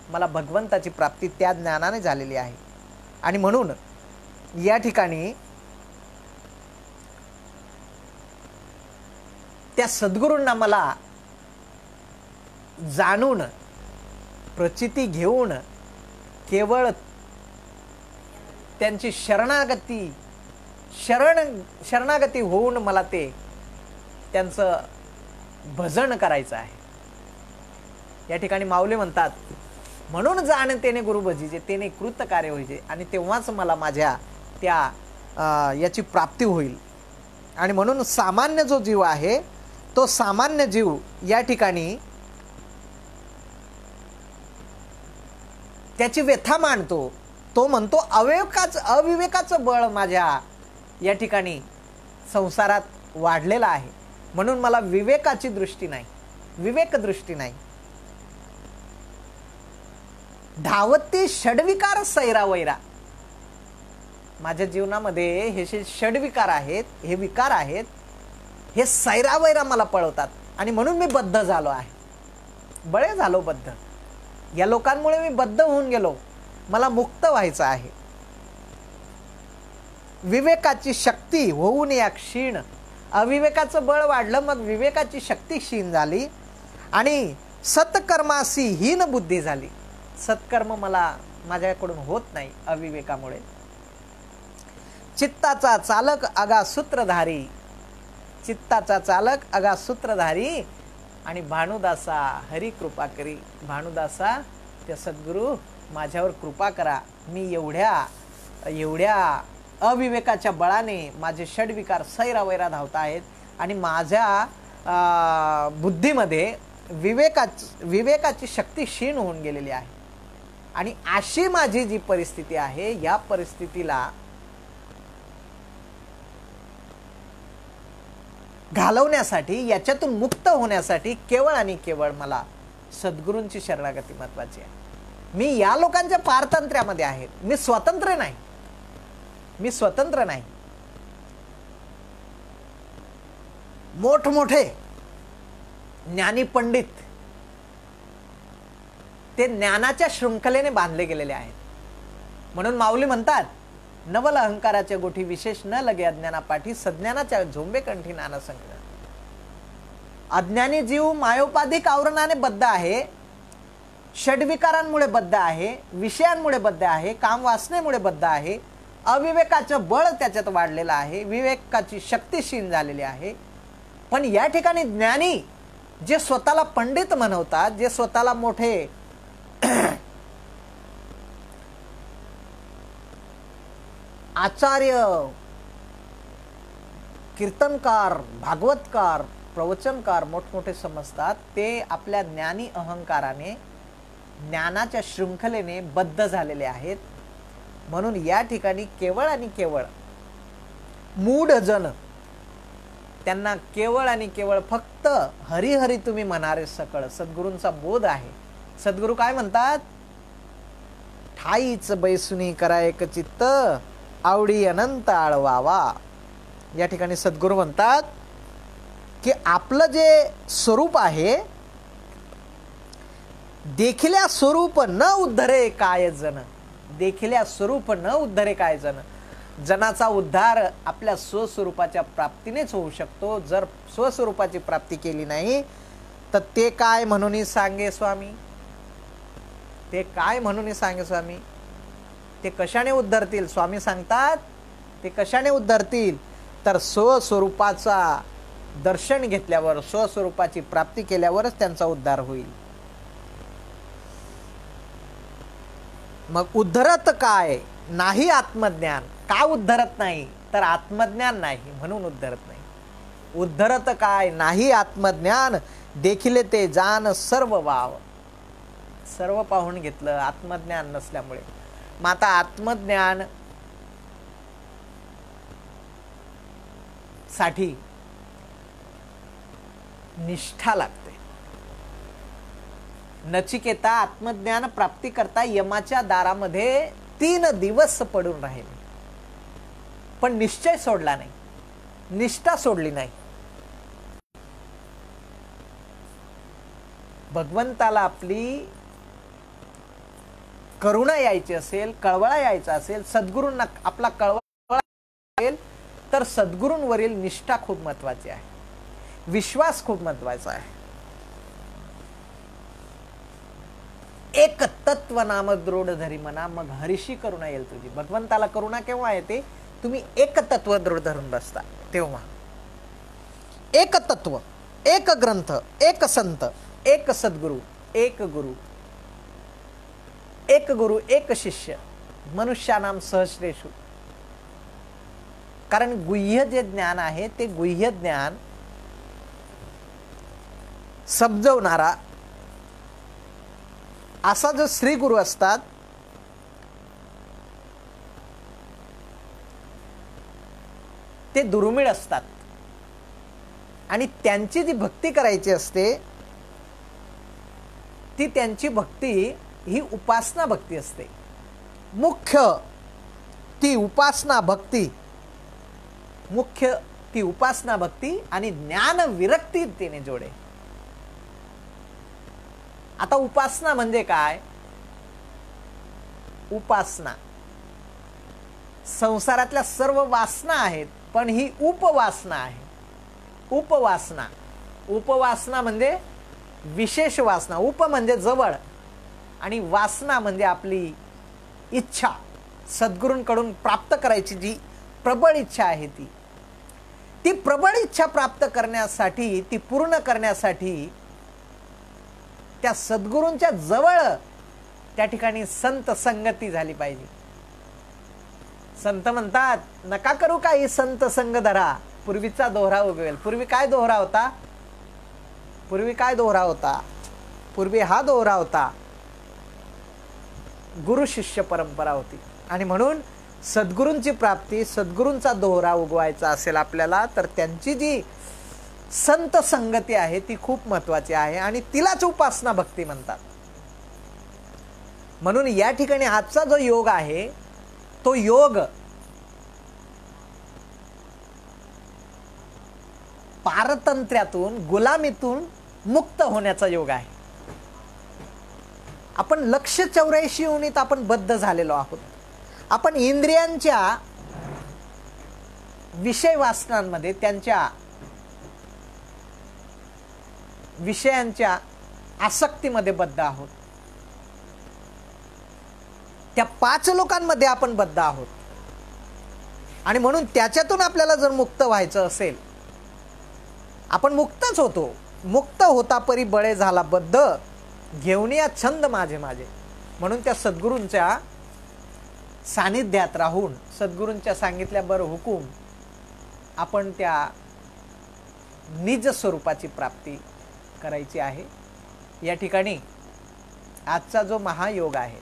मला भगवंताची प्राप्ती त्या ज्ञानाने झालेली आहे. आणि म्हणून या ठिकाणी त्या सद्गुरूंना मला जाणून, प्रचिती घेऊन, केवळ त्यांची शरणागती होऊन मला ते त्यांचं भजन करायचं आहे. या ठिकाणी माऊली म्हणतात म्हणून जाणतेने गुरु भजीचे तेने कृत कार्य होईचे. आणि तेव्हाच मला माझ्या त्या याची प्राप्ती होईल. आणि म्हणून सामान्य जो जीव आहे तो सामान्य जीव या ठिकाणी त्याची व्यथा मांडतो. तो म्हणतो अविवेकाचं बळ माझ्या या ठिकाणी संसारात वाढलेला आहे, म्हणून मला विवेकाची दृष्टी नाही, विवेक दृष्टी नाही. धावती षडविकार सैरा वैरा. माझ्या जीवनामध्ये हे षडविकार आहेत, हे विकार आहेत, हे सैरा वैरा मला पळवतात. आणि म्हणून मी बद्ध झालो आहे, बळे झालो बद्ध. या लोकांमुळे मी बद्ध होऊन गेलो, मला मुक्त व्हायचं आहे. विवेकाची शक्ती होऊन या क्षीण. अविवेकाचं बळ वाढलं, मग विवेकाची शक्ती क्षीण झाली आणि सत्कर्मासी हीन बुद्धी झाली. सत्कर्म मला माझ्याकडून होत नाही अविवेकामुळे. चित्ताचा चालक अगा सूत्रधारी, चित्ताचा चालक अगा सूत्रधारी. आणि भानुदासा हरी कृपा करी. भानुदासा त्या सद्गुरू माझ्यावर कृपा करा. मी एवढ्या अविवेकाच्या बळाने माझे षडविकार सैरावैरा धावत आहेत आणि माझ्या बुद्धीमध्ये विवेकाची शक्ती क्षीण होऊन गेलेली आहे. आणि अशी माझी जी परिस्थिती आहे, या परिस्थितीला घालवण्यासाठी, याच्यातून मुक्त होण्यासाठी केवळ आणि केवळ मला सद्गुरूंची शरणागती महत्वाची आहे. मी या लोकांच्या पारतंत्र्यामध्ये आहे, मी स्वतंत्र नाही, मी स्वतंत्र नाही. मोठमोठे ज्ञानी पंडित ते ज्ञानाच्या शृंखलेने बांधले गेलेले आहेत. म्हणून माऊली म्हणतात, नवल अहंकाराच्या गोठी विशेष न लगे अज्ञाना पाठी, सज्ञानाच्या झोंबे कंठी नाना संकट. अज्ञानी जीव मायोपाधिक आवरणाने बद्ध आहे, षड्विकारांमुळे बद्ध आहे, विषयांमुळे बद्ध आहे, काम वासनेमुळे बद्ध आहे, अविवेकाचं बळ त्याच्यात वाढलेलं आहे, विवेकाची शक्ती क्षीण झालेली आहे. पण या ठिकाणी ज्ञानी जे स्वतःला पंडित म्हणवतात, जे स्वतःला मोठे आचार्य, कीर्तनकार, भागवतकार, प्रवचनकार मोठमोठे समजतात, ते आपल्या ज्ञानी अहंकाराने, ज्ञानाच्या शृंखलेने बद्ध झालेले आहेत. म्हणून या ठिकाणी केवळ आणि केवळ मूढ जन, त्यांना केवळ आणि केवळ फक्त हरिहरी तुम्ही म्हणारे सकळ, सद्गुरूंचा बोध आहे. सद्गुरू काय म्हणतात, ठाईच बैसुनी करा एक चित्त, आवडी अनंत आळवावा. या ठिकाणी सद्गुरू म्हणतात की आपलं जे स्वरूप आहे, देखिल्या स्वरूप न उद्धरे काय जन, देखिल्या स्वरूप न उद्धरे काय जन. जनाचा उद्धार आपल्या स्वस्वरूपाच्या प्राप्तीनेच होऊ शकतो. जर स्वस्वरूपाची प्राप्ती केली नाही तर ते काय म्हणून सांगे स्वामी, ते काय म्हणून सांगे स्वामी, ते कशाने उद्धरतील. स्वामी सांगतात ते कशाने उद्धरतील, तर स्वस्वरूपाचा दर्शन घेतल्यावर, स्वस्वरूपाची प्राप्ती केल्यावरच त्यांचा उद्धार होईल. मग उद्धरत काय नाही आत्मज्ञान. का उद्धरत नाही, तर आत्मज्ञान नाही म्हणून उद्धरत नाही. उद्धरत काय नाही आत्मज्ञान, देखिले ते जान सर्व वाव. सर्व पाहून घेतलं आत्मज्ञान नसल्यामुळे. मग आता आत्मज्ञान साठी निष्ठा लागते. नचिकेता आत्मज्ञान प्राप्ती करता यमाच्या दारामध्ये 3 दिवस पडून राहिले, पण निश्चय सोडला नाही, निष्ठा सोडली नाही. भगवंताला आपली करुणा यायची असेल, कळवळा यायचा असेल, सद्गुरूंना आपला कळवळा असेल, तर सद्गुरूंवरील निष्ठा खूप महत्वाची आहे, विश्वास खूप महत्वाचा आहे. एक तत्व नाम दृढ धरी म्हणा, मग हरीशी करुणा येईल तुझी. भगवंताला करुणा केव्हा येते, तुम्ही एक तत्व दृढ धरून बसता तेव्हा. एक तत्व, एक ग्रंथ, एक संत, एक सद्गुरु, एक गुरु, एक गुरु, एक शिष्य, मनुष्यानाम सहस्रेषु. कारण गुह्य जे ज्ञान आहे ते गुह्य ज्ञान समजवणारा असा जो श्री गुरु असतात, ते दुर्मिळ असतात. आणि त्यांची जी भक्ती करायची असते, ती त्यांची भक्ती ही उपासना भक्ती असते. मुख्य ती उपासना भक्ती, मुख्य ती उपासना भक्ती आणि ज्ञान विरक्ती तिने जोडे. आता उपासना म्हणजे काय, उपासना संसारातल्या सर्व वासना आहेत, पण ही उपवासना आहे. उपवासना, उपवासना म्हणजे विशेष वासना. उप म्हणजे जवळ आणि वासना म्हणजे आपली इच्छा, सद्गुरूंकडून प्राप्त करायची जी प्रबळ इच्छा आहे, ती प्रबळ इच्छा प्राप्त करण्यासाठी, ती पूर्ण करण्यासाठी त्या सद्गुरूंच्या जवळ त्या ठिकाणी संत संगती झाली पाहिजे. संत म्हणतात, नका करू काही संत संग धरा, पूर्वीचा दोहरा उगवेल. पूर्वी काय दोहरा होता, पूर्वी काय दोहरा होता, पूर्वी हा दोहरा होता, गुरु शिष्य परंपरा होती. आणि म्हणून सद्गुरूंची प्राप्ती, सद्गुरूंचा दोहरा उगवायचा असेल आपल्याला, तर त्यांची जी संत संगती आहे ती खूप महत्वाची आहे आणि तिलाच उपासना भक्ती म्हणतात. म्हणून या ठिकाणी आजचा जो योग आहे तो योग पारतंत्र्यातून, गुलामीतून मुक्त होण्याचा योग आहे. आपण लक्ष 84 योनीत आपण बद्ध झालेलो आहोत. आपण इंद्रियांच्या विषय वासनांमध्ये, त्यांच्या विषयांच्या आसक्तीमध्ये बद्ध आहोत. त्या 5 लोकांमध्ये आपण बद्ध आहोत. आणि म्हणून त्याच्यातून आपल्याला जर मुक्त व्हायचं असेल, आपण मुक्तच होतो. मुक्त होता परी बळे झाला बद्ध, घेऊन या छंद माझे माझे. म्हणून त्या सद्गुरूंच्या सानिध्यात राहून, सद्गुरूंच्या सांगितल्याबरोबर हुकूम आपण त्या निज स्वरूपाची प्राप्ती करायची आहे. या ठिकाणी आजचा जो महायोग आहे,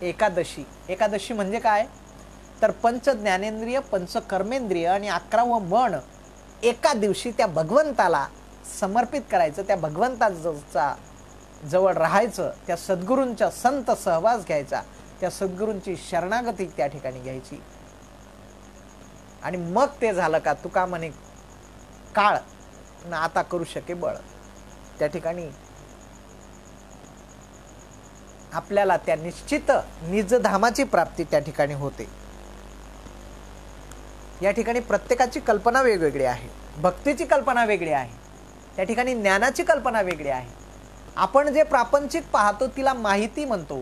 एकादशी. एकादशी म्हणजे काय? तर पंच ज्ञानेंद्रिय, पंच कर्मेंद्रिय आणि 11वं मन एका दिवशी त्या भगवंताला समर्पित करायचं. त्या भगवंताचा जवळ राहायचं. त्या सद्गुरूंचा संत सहवास घ्यायचा. त्या सद्गुरूंची शरणागती त्या ठिकाणी घ्यायची. आणि मग ते झालं का, तुका म्हणे काळ न आता करू शके बळ. त्या ठिकाणी आपल्याला त्या निश्चित निजधामाची प्राप्ती त्या ठिकाणी होते. या ठिकाणी प्रत्येकाची कल्पना वेगवेगळी आहे. भक्तीची कल्पना वेगळी आहे. त्या ठिकाणी ज्ञानाची कल्पना वेगळी आहे. आपण जे प्रापंचिक पाहतो तिला माहिती म्हणतो.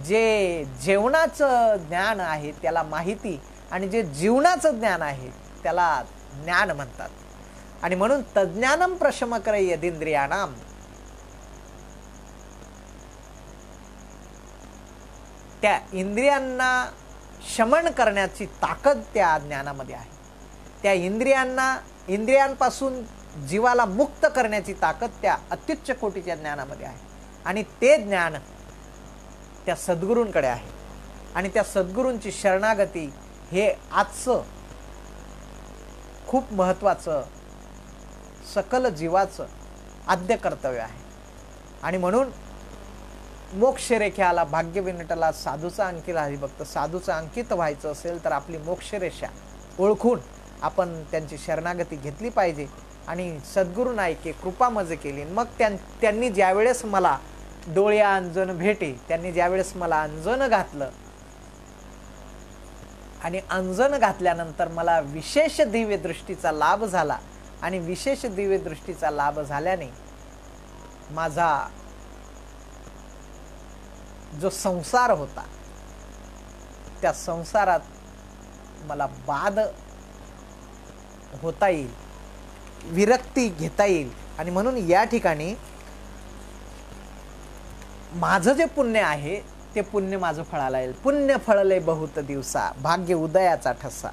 जे जेवणाचं ज्ञान आहे त्याला माहिती, आणि जे जीवनाचं ज्ञान आहे त्याला ज्ञान म्हणतात. आणि म्हणून तज्ज्ञानम प्रशमकरे यदिंद्रियाणाम, त्या इंद्रियांना शमन करण्याची ताकद त्या ज्ञानामध्ये आहे. त्या इंद्रियांपासून जीवाला मुक्त करण्याची ताकद त्या अत्युच्च कोटीच्या ज्ञानामध्ये आहे. आणि ते ज्ञान त्या सद्गुरूंकडे आहे. आणि त्या सद्गुरूंची शरणागती हे आजचं खूप महत्त्वाचं सकल जीवाचं आद्य कर्तव्य आहे. आणि म्हणून मोक्षरेख्याला भाग्य विनटला साधूचा अंकित हरिभक्त. साधूचा अंकित व्हायचं असेल तर आपली मोक्षरेषा ओळखून आपण त्यांची शरणागती घेतली पाहिजे. आणि सद्गुरू नायके कृपा मज केली. मग त्यांनी ज्यावेळेस मला डोळ्या अंजन भेटे, त्यांनी ज्यावेळेस मला अंजन घातलं, आणि अंजन घातल्यानंतर मला विशेष दिव्य दृष्टीचा लाभ झाला. आणि विशेष दिव्य दृष्टीचा लाभ झाल्याने माझा जो संसार होता त्या संसारात मला बाध होता येईल, विरक्ती घेता येईल. आणि म्हणून या ठिकाणी माझं जे पुण्य आहे ते पुण्य माझं फळाला येईल. पुण्य फळले बहुत दिवसा, भाग्य उदयाचा ठसा.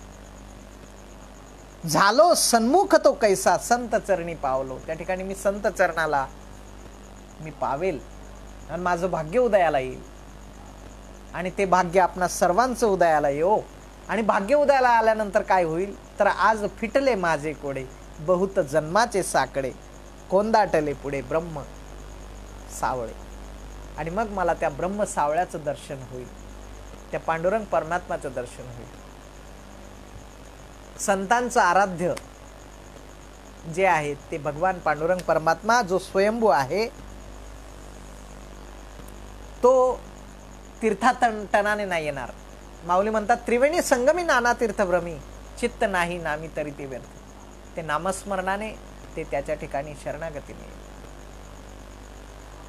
झालो सन्मुख तो कैसा, संत चरणी पावलो. त्या ठिकाणी मी संत चरणाला मी पावेल आणि माझं भाग्य उदयाला येईल. आणि ते भाग्य आपणा सर्वांचं उदयाला येऊ. आणि भाग्य उदयाला आल्यानंतर काय होईल, तर आज फिटले माझे कोडे, बहुत जन्माचे साकडे, कोंदाटले पुढे ब्रह्म सावळे. आणि मग मला त्या ब्रह्म सावळ्याचं दर्शन होईल, त्या पांडुरंग परमात्माचं दर्शन होईल. संतांचं आराध्य जे आहे ते भगवान पांडुरंग परमात्मा जो स्वयंभू आहे, तो तीर्थाटनाने नाही येणार. माऊली म्हणतात, त्रिवेणी संगमी नाना तीर्थभ्रमी, चित्त नाही नामी तरी ते व्यर्थ. ते नामस्मरणाने ते त्याच्या ठिकाणी शरणागतीने.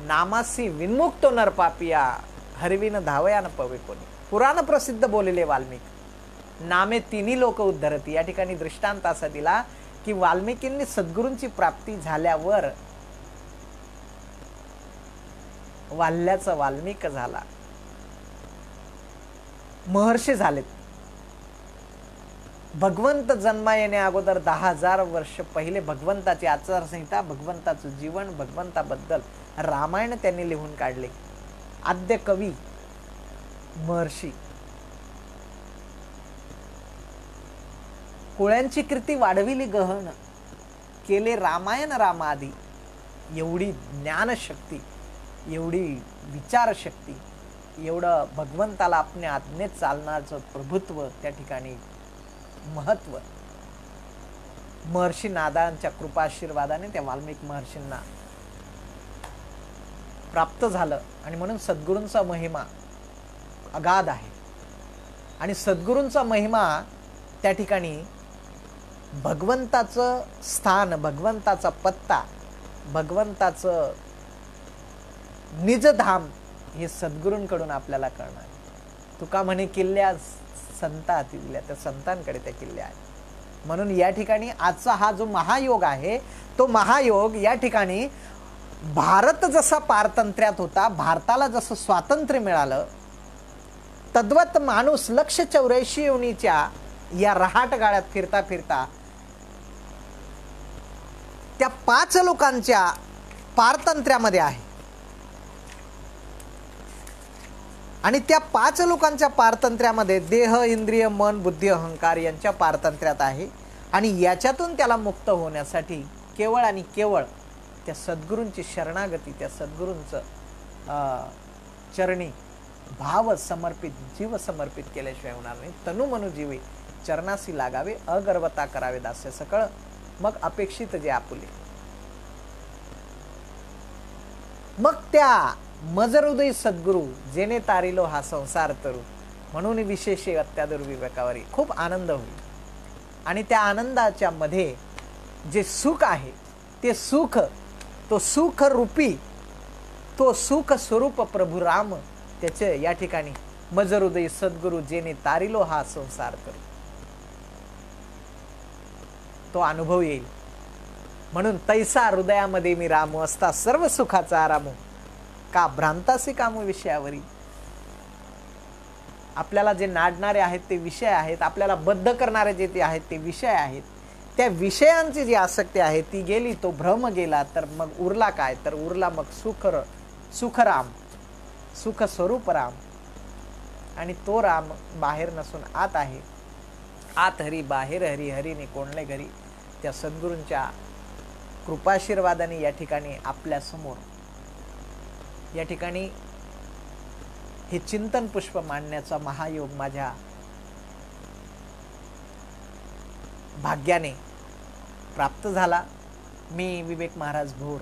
नामासी विन्मुक्तो नर पापिया, हरविन धावयान पवे कोणी. पुराण प्रसिद्ध बोलले वाल्मिक, नामे तिन्ही लोक उद्धरती. या ठिकाणी दृष्टांत असा दिला की वाल्मिकींनी सद्गुरूंची प्राप्ती झाल्यावर वाल्ल्याचा वाल्मिक झाला, महर्षी झालेत. भगवंत जन्मा येण्या अगोदर 10,000 वर्ष पहिले भगवंताची आचारसंहिता, भगवंताचं जीवन, भगवंताबद्दल रामायण त्यांनी लिहून काढले. आद्य कवी महर्षी. कोळ्यांची कीर्ती वाढविली गहन, केले रामायण रामादी. एवढी ज्ञानशक्ती, एवढी विचारशक्ती एवढं भगवंताला आपल्या आज्ञेत चालण्याचं प्रभुत्व, त्या ठिकाणी महत्व महर्षी नादांच्या कृपाशीर्वादाने त्या वाल्मिक महर्षींना प्राप्त झालं. आणि म्हणून सद्गुरूंचा महिमा अगाध आहे. आणि सद्गुरूंचा महिमा त्या ठिकाणी भगवंताचं स्थान, भगवंताचा पत्ता, भगवंताचं निजधाम हे सद्गुरूंकडून आपल्याला कळणार. तुका म्हणे किल्ल्या संता दिल्या, त्या संतांकडे त्या किल्ल्या आहेत. म्हणून या ठिकाणी आजचा हा जो महायोग आहे, तो महायोग या ठिकाणी भारत जसा पारतंत्र्यात होता, भारताला जसं स्वातंत्र्य मिळालं, तद्वत माणूस 184 योनीच्या या रहाट गाड्यात फिरता फिरता त्या 5 लोकांच्या पारतंत्र्यामध्ये आहे. आणि त्या 5 लोकांच्या पारतंत्र्यामध्ये देह, इंद्रिय, मन, बुद्धी, अहंकार यांच्या पारतंत्र्यात आहे. आणि याच्यातून त्याला मुक्त होण्यासाठी केवळ आणि केवळ त्या सद्गुरूंची शरणागती, त्या सद्गुरूंचं चरणी भाव समर्पित, जीव समर्पित केल्याशिवाय होणार नाही. तनु मनु जीवे चरणासी लागावे, अगर्वता करावे दास्य सकळ, मग अपेक्षित जे आपुले. मग त्या मजहृदयी सद्गुरू जेने तारिलो हा संसार तरू, म्हणून विशेषे अत्यादुर्विवेकावरी खूप आनंद होईल. आणि त्या आनंदाच्या मध्ये जे सुख आहे, ते सुख, तो सुख रूपी, तो सुख स्वरूप प्रभू राम, त्याचे या ठिकाणी मजहृदयी सद्गुरू जेने तारिलो हा संसार तरू, तो अनुभव येईल. म्हणून तैसा हृदयामध्ये मी रामू, असता सर्व सुखाचा आरामू, का भ्रांतासी कामू विषयावरी. आपल्याला जे नाडणारे आहेत ते विषय आहेत, आपल्याला बद्ध करणारे जे ते आहेत ते विषय आहेत. त्या विषयांची जी आसक्ती आहे ती गेली, तो भ्रम गेला, तर मग उरला काय? तर उरला मग सुखराम, सुख स्वरूप राम. आणि तो राम बाहेर नसून आत आहे. आत हरी बाहेर हरी, हरीने कोणले घरी. त्या सद्गुरूंच्या कृपाशीर्वादाने या ठिकाणी आपल्या समोर या ठिकाणी हे चिंतन पुष्प मांडण्याचा महायोग माझ्या भाग्याने प्राप्त झाला. मी विवेक महाराज भोर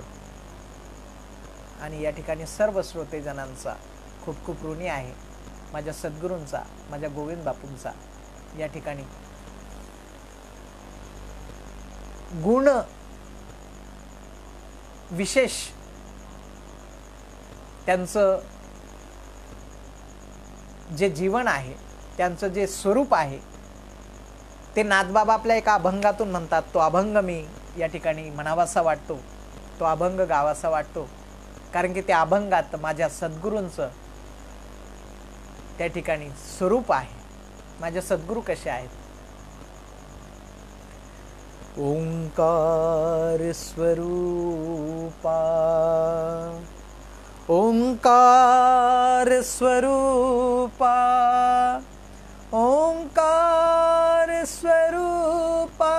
आणि या ठिकाणी सर्व श्रोतेजनांचा खूप खूप ऋणी आहे. माझ्या सद्गुरूंचा, माझ्या गोविंद बापूंचा या ठिकाणी गुण विशेष त्यांचं जे जीवन आहे, त्यांचं जे स्वरूप आहे, ते नाथबाबा आपल्या एका अभंगातून म्हणतात. तो अभंग मी या ठिकाणी म्हणावासा वाटतो, तो अभंग गावासा वाटतो, कारण की त्या अभंगात माझ्या सद्गुरूंचं त्या ठिकाणी स्वरूप आहे. माझे सद्गुरू कसे आहेत? ओंकार स्वरूपा, ओंकार स्वरूपा, ओंकार स्वरूपा.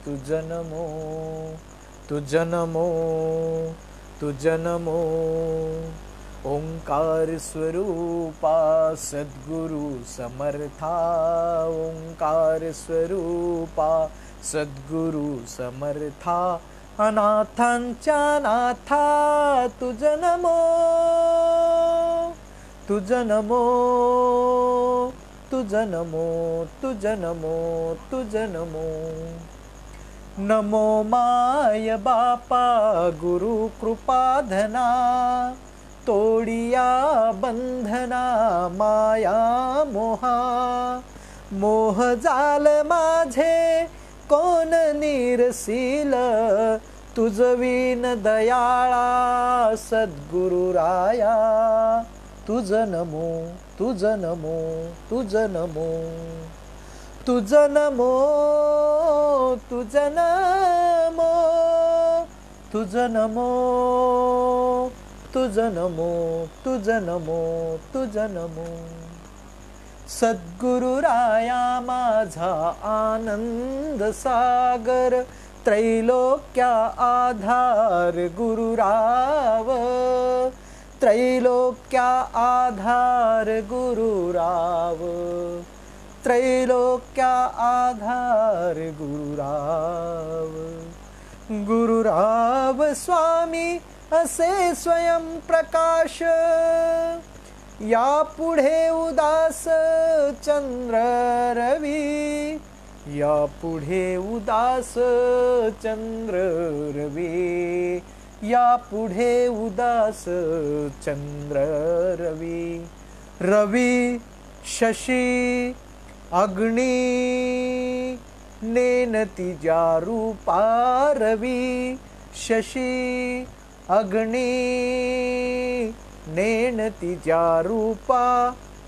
तू जन्मो, तू जन्मो, तू जन्मो. ओंकार स्वरूपा सद्गुरु समर्था, ओंकार स्वरूपा सद्गुरु समर्था. अनाथांच्या नाथा तू जन्मो, तू जन्मो, तू जन्मो, तू जन्मो, तू जन्मो. नमो माय बापा गुरु कृपाधना, तोडिया बंधना माया मोहा. मोह जाल माझे कोण निरसील, तुझ विन दयाळा सद्गुरु राया. तू जन्मो, तू जन्मो, तू जन्मो, तू जन्मो, तू जन्मो, तू जन्मो, तू जन्मो, तू जन्मो, तू जन्मो. सद्गुरु राया माझा आनंद सागर, त्रैलोक्या आधार गुरुराव, त्रैलोक्या आधार गुरुराव, त्रैलोक्या आधार गुरुराव. गुरुराव स्वामी असे स्वयं प्रकाश, यापुढे उदास चंद्र रवी, यापुढे उदास चंद्र रवी, यापुढे उदास चंद्र रवी. रवी शशी अग्नी नेनती ज्या रूपा, रवी शशी अग्नी नेनती ज्या रूपा,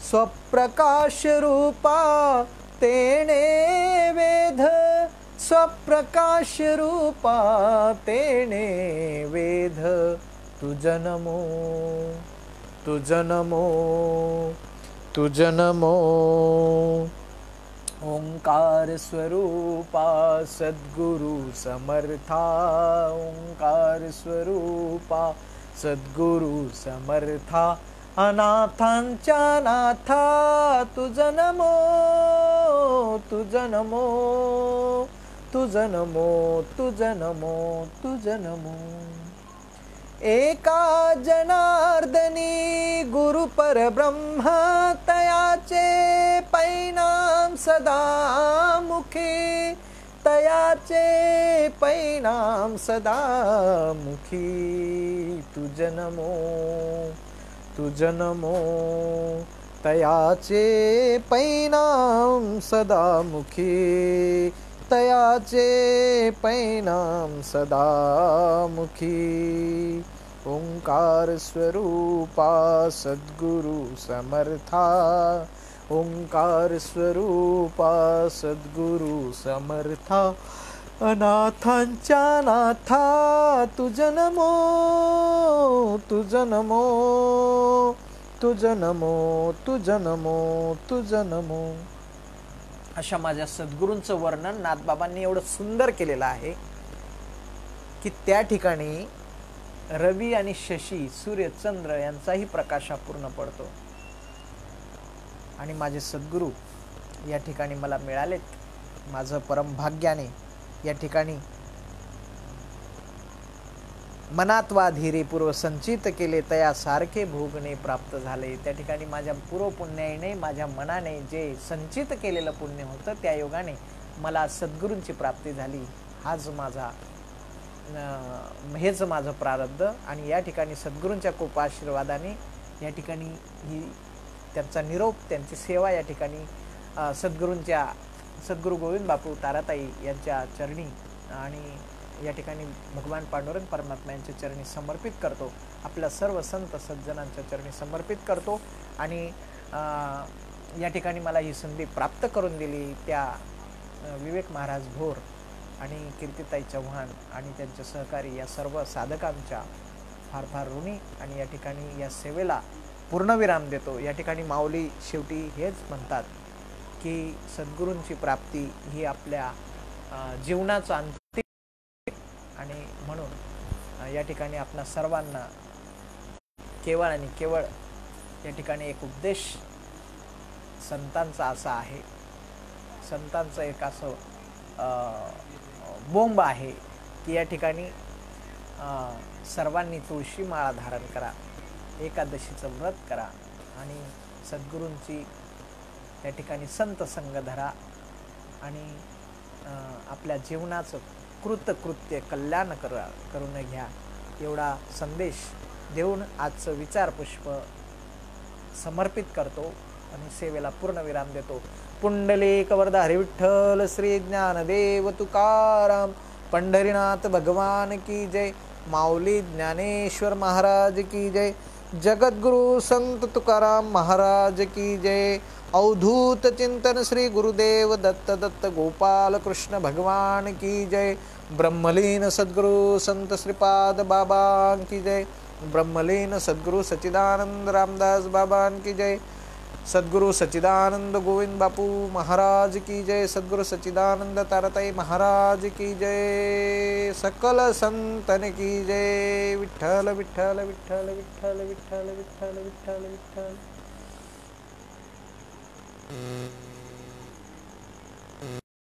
स्वप्रकाश रूपा तेणे वेध, स्वप्रकाश रूपा तेणे वेध. तुझ नमो, तुझ नमो, तुझ नमो. ओंकार स्वरूपा सद्गुरु समर्था, ओंकार स्वरूपा सद्गुरु समर्था. अनाथांच्या नाथा तुझ नमो, तुझ नमो, तुझ नमो, तुझ नमो, तुझ नमो. एका जनार्दनी गुरु परब्रह्म, तयाचे परिणाम सदा मुखी, तयाचे परिणाम सदा मुखी. तुझ नमो, तुझ नमो, तयाचे परिणाम सदा मुखी, तयाचे परिणाम सदा मुखी. ओंकार स्वरूपा सद्गुरु समर्था, ओंकार स्वरूपा सद्गुरु समर्था. अनाथांच्या नाथा तुझ नमो, तुझ नमो, तुझ नमो, तुझ नमो, तुझ नमो. अशा माझ्या सद्गुरूंचं वर्णन नाथबाबांनी एवढं सुंदर केलेलं आहे की त्या ठिकाणी रवी आणि शशी, सूर्य चंद्र यांचाही प्रकाश पूर्ण पडतो. आणि माझे सद्गुरू या ठिकाणी मला मिळालेत. माझं परम भाग्याने या ठिकाणी मनात वा धीरे पूर्व संचित केले, तया सारखे भोगणे प्राप्त झाले. त्या ठिकाणी माझ्या पूर्व पुण्याने, माझ्या मनाने जे संचित केलेलं पुण्य होतं त्या योगाने मला सद्गुरूंची प्राप्ती झाली. हेच माझं प्रारब्ध. आणि या ठिकाणी सद्गुरूंच्या कृपाशीर्वादाने या ठिकाणी ही त्यांचा निरोप, त्यांची सेवा या ठिकाणी सद्गुरू गोविंद बापू ताराताई यांच्या चरणी आणि या ठिकाणी भगवान पांडुरंग परमात्मा यांच्या चरणी समर्पित करतो. आपल्या सर्व संत सज्जनांच्या चरणी समर्पित करतो. आणि या ठिकाणी मला ही संधी प्राप्त करून दिली त्या विवेक महाराज भोर आणि कीर्तिताई चव्हाण आणि त्यांचे सहकारी या सर्व साधकांच्या फार फार ऋणी. आणि या ठिकाणी या सेवेला पूर्णविराम देतो. या ठिकाणी माऊली शेवटी हेच म्हणतात की सद्गुरूंची प्राप्ती ही आपल्या जीवनाचा अंतिम. आणि म्हणून या ठिकाणी आपल्या सर्वांना केवळ आणि केवळ या ठिकाणी एक उपदेश संतांचा असा आहे, संतांचं एक असं बोंब आहे की या ठिकाणी सर्वांनी तुळशी माळा धारण करा, एकादशीचं व्रत करा आणि सद्गुरूंची त्या ठिकाणी संत संग धरा आणि आपल्या जीवनाचं कृतकृत्य कल्याण करून घ्या. एवढा संदेश देऊन आजचं विचारपुष्प समर्पित करतो आणि सेवेला पूर्णविराम देतो. पुंडलिक वरदा हरी विठ्ठल श्री ज्ञानदेव तुकाराम पंढरीनाथ भगवान की जय. माऊली ज्ञानेश्वर महाराज की जय. जगद्गुरु संत तुकाराम महाराज की जय. अवधूत चिंतन श्री गुरुदेव दत्त दत्त गोपाल कृष्ण भगवान की जय. ब्रह्मलीन सद्गुरु संत श्रीपाद बाबा की जय. ब्रह्मलीन सद्गुरु सच्चिदानंद रामदास बाबा की जय. सद्गुरु सच्चिदानंद गोविंद बापू महाराज की जय, सद्गुरु सच्चिदानंद तारताई महाराज की जय, सकल संतन की जय। विठ्ठल विठ्ठल विठ्ठल विठ्ठल विठ्ठल विठ्ठल विठ्ठल विठ्ठल।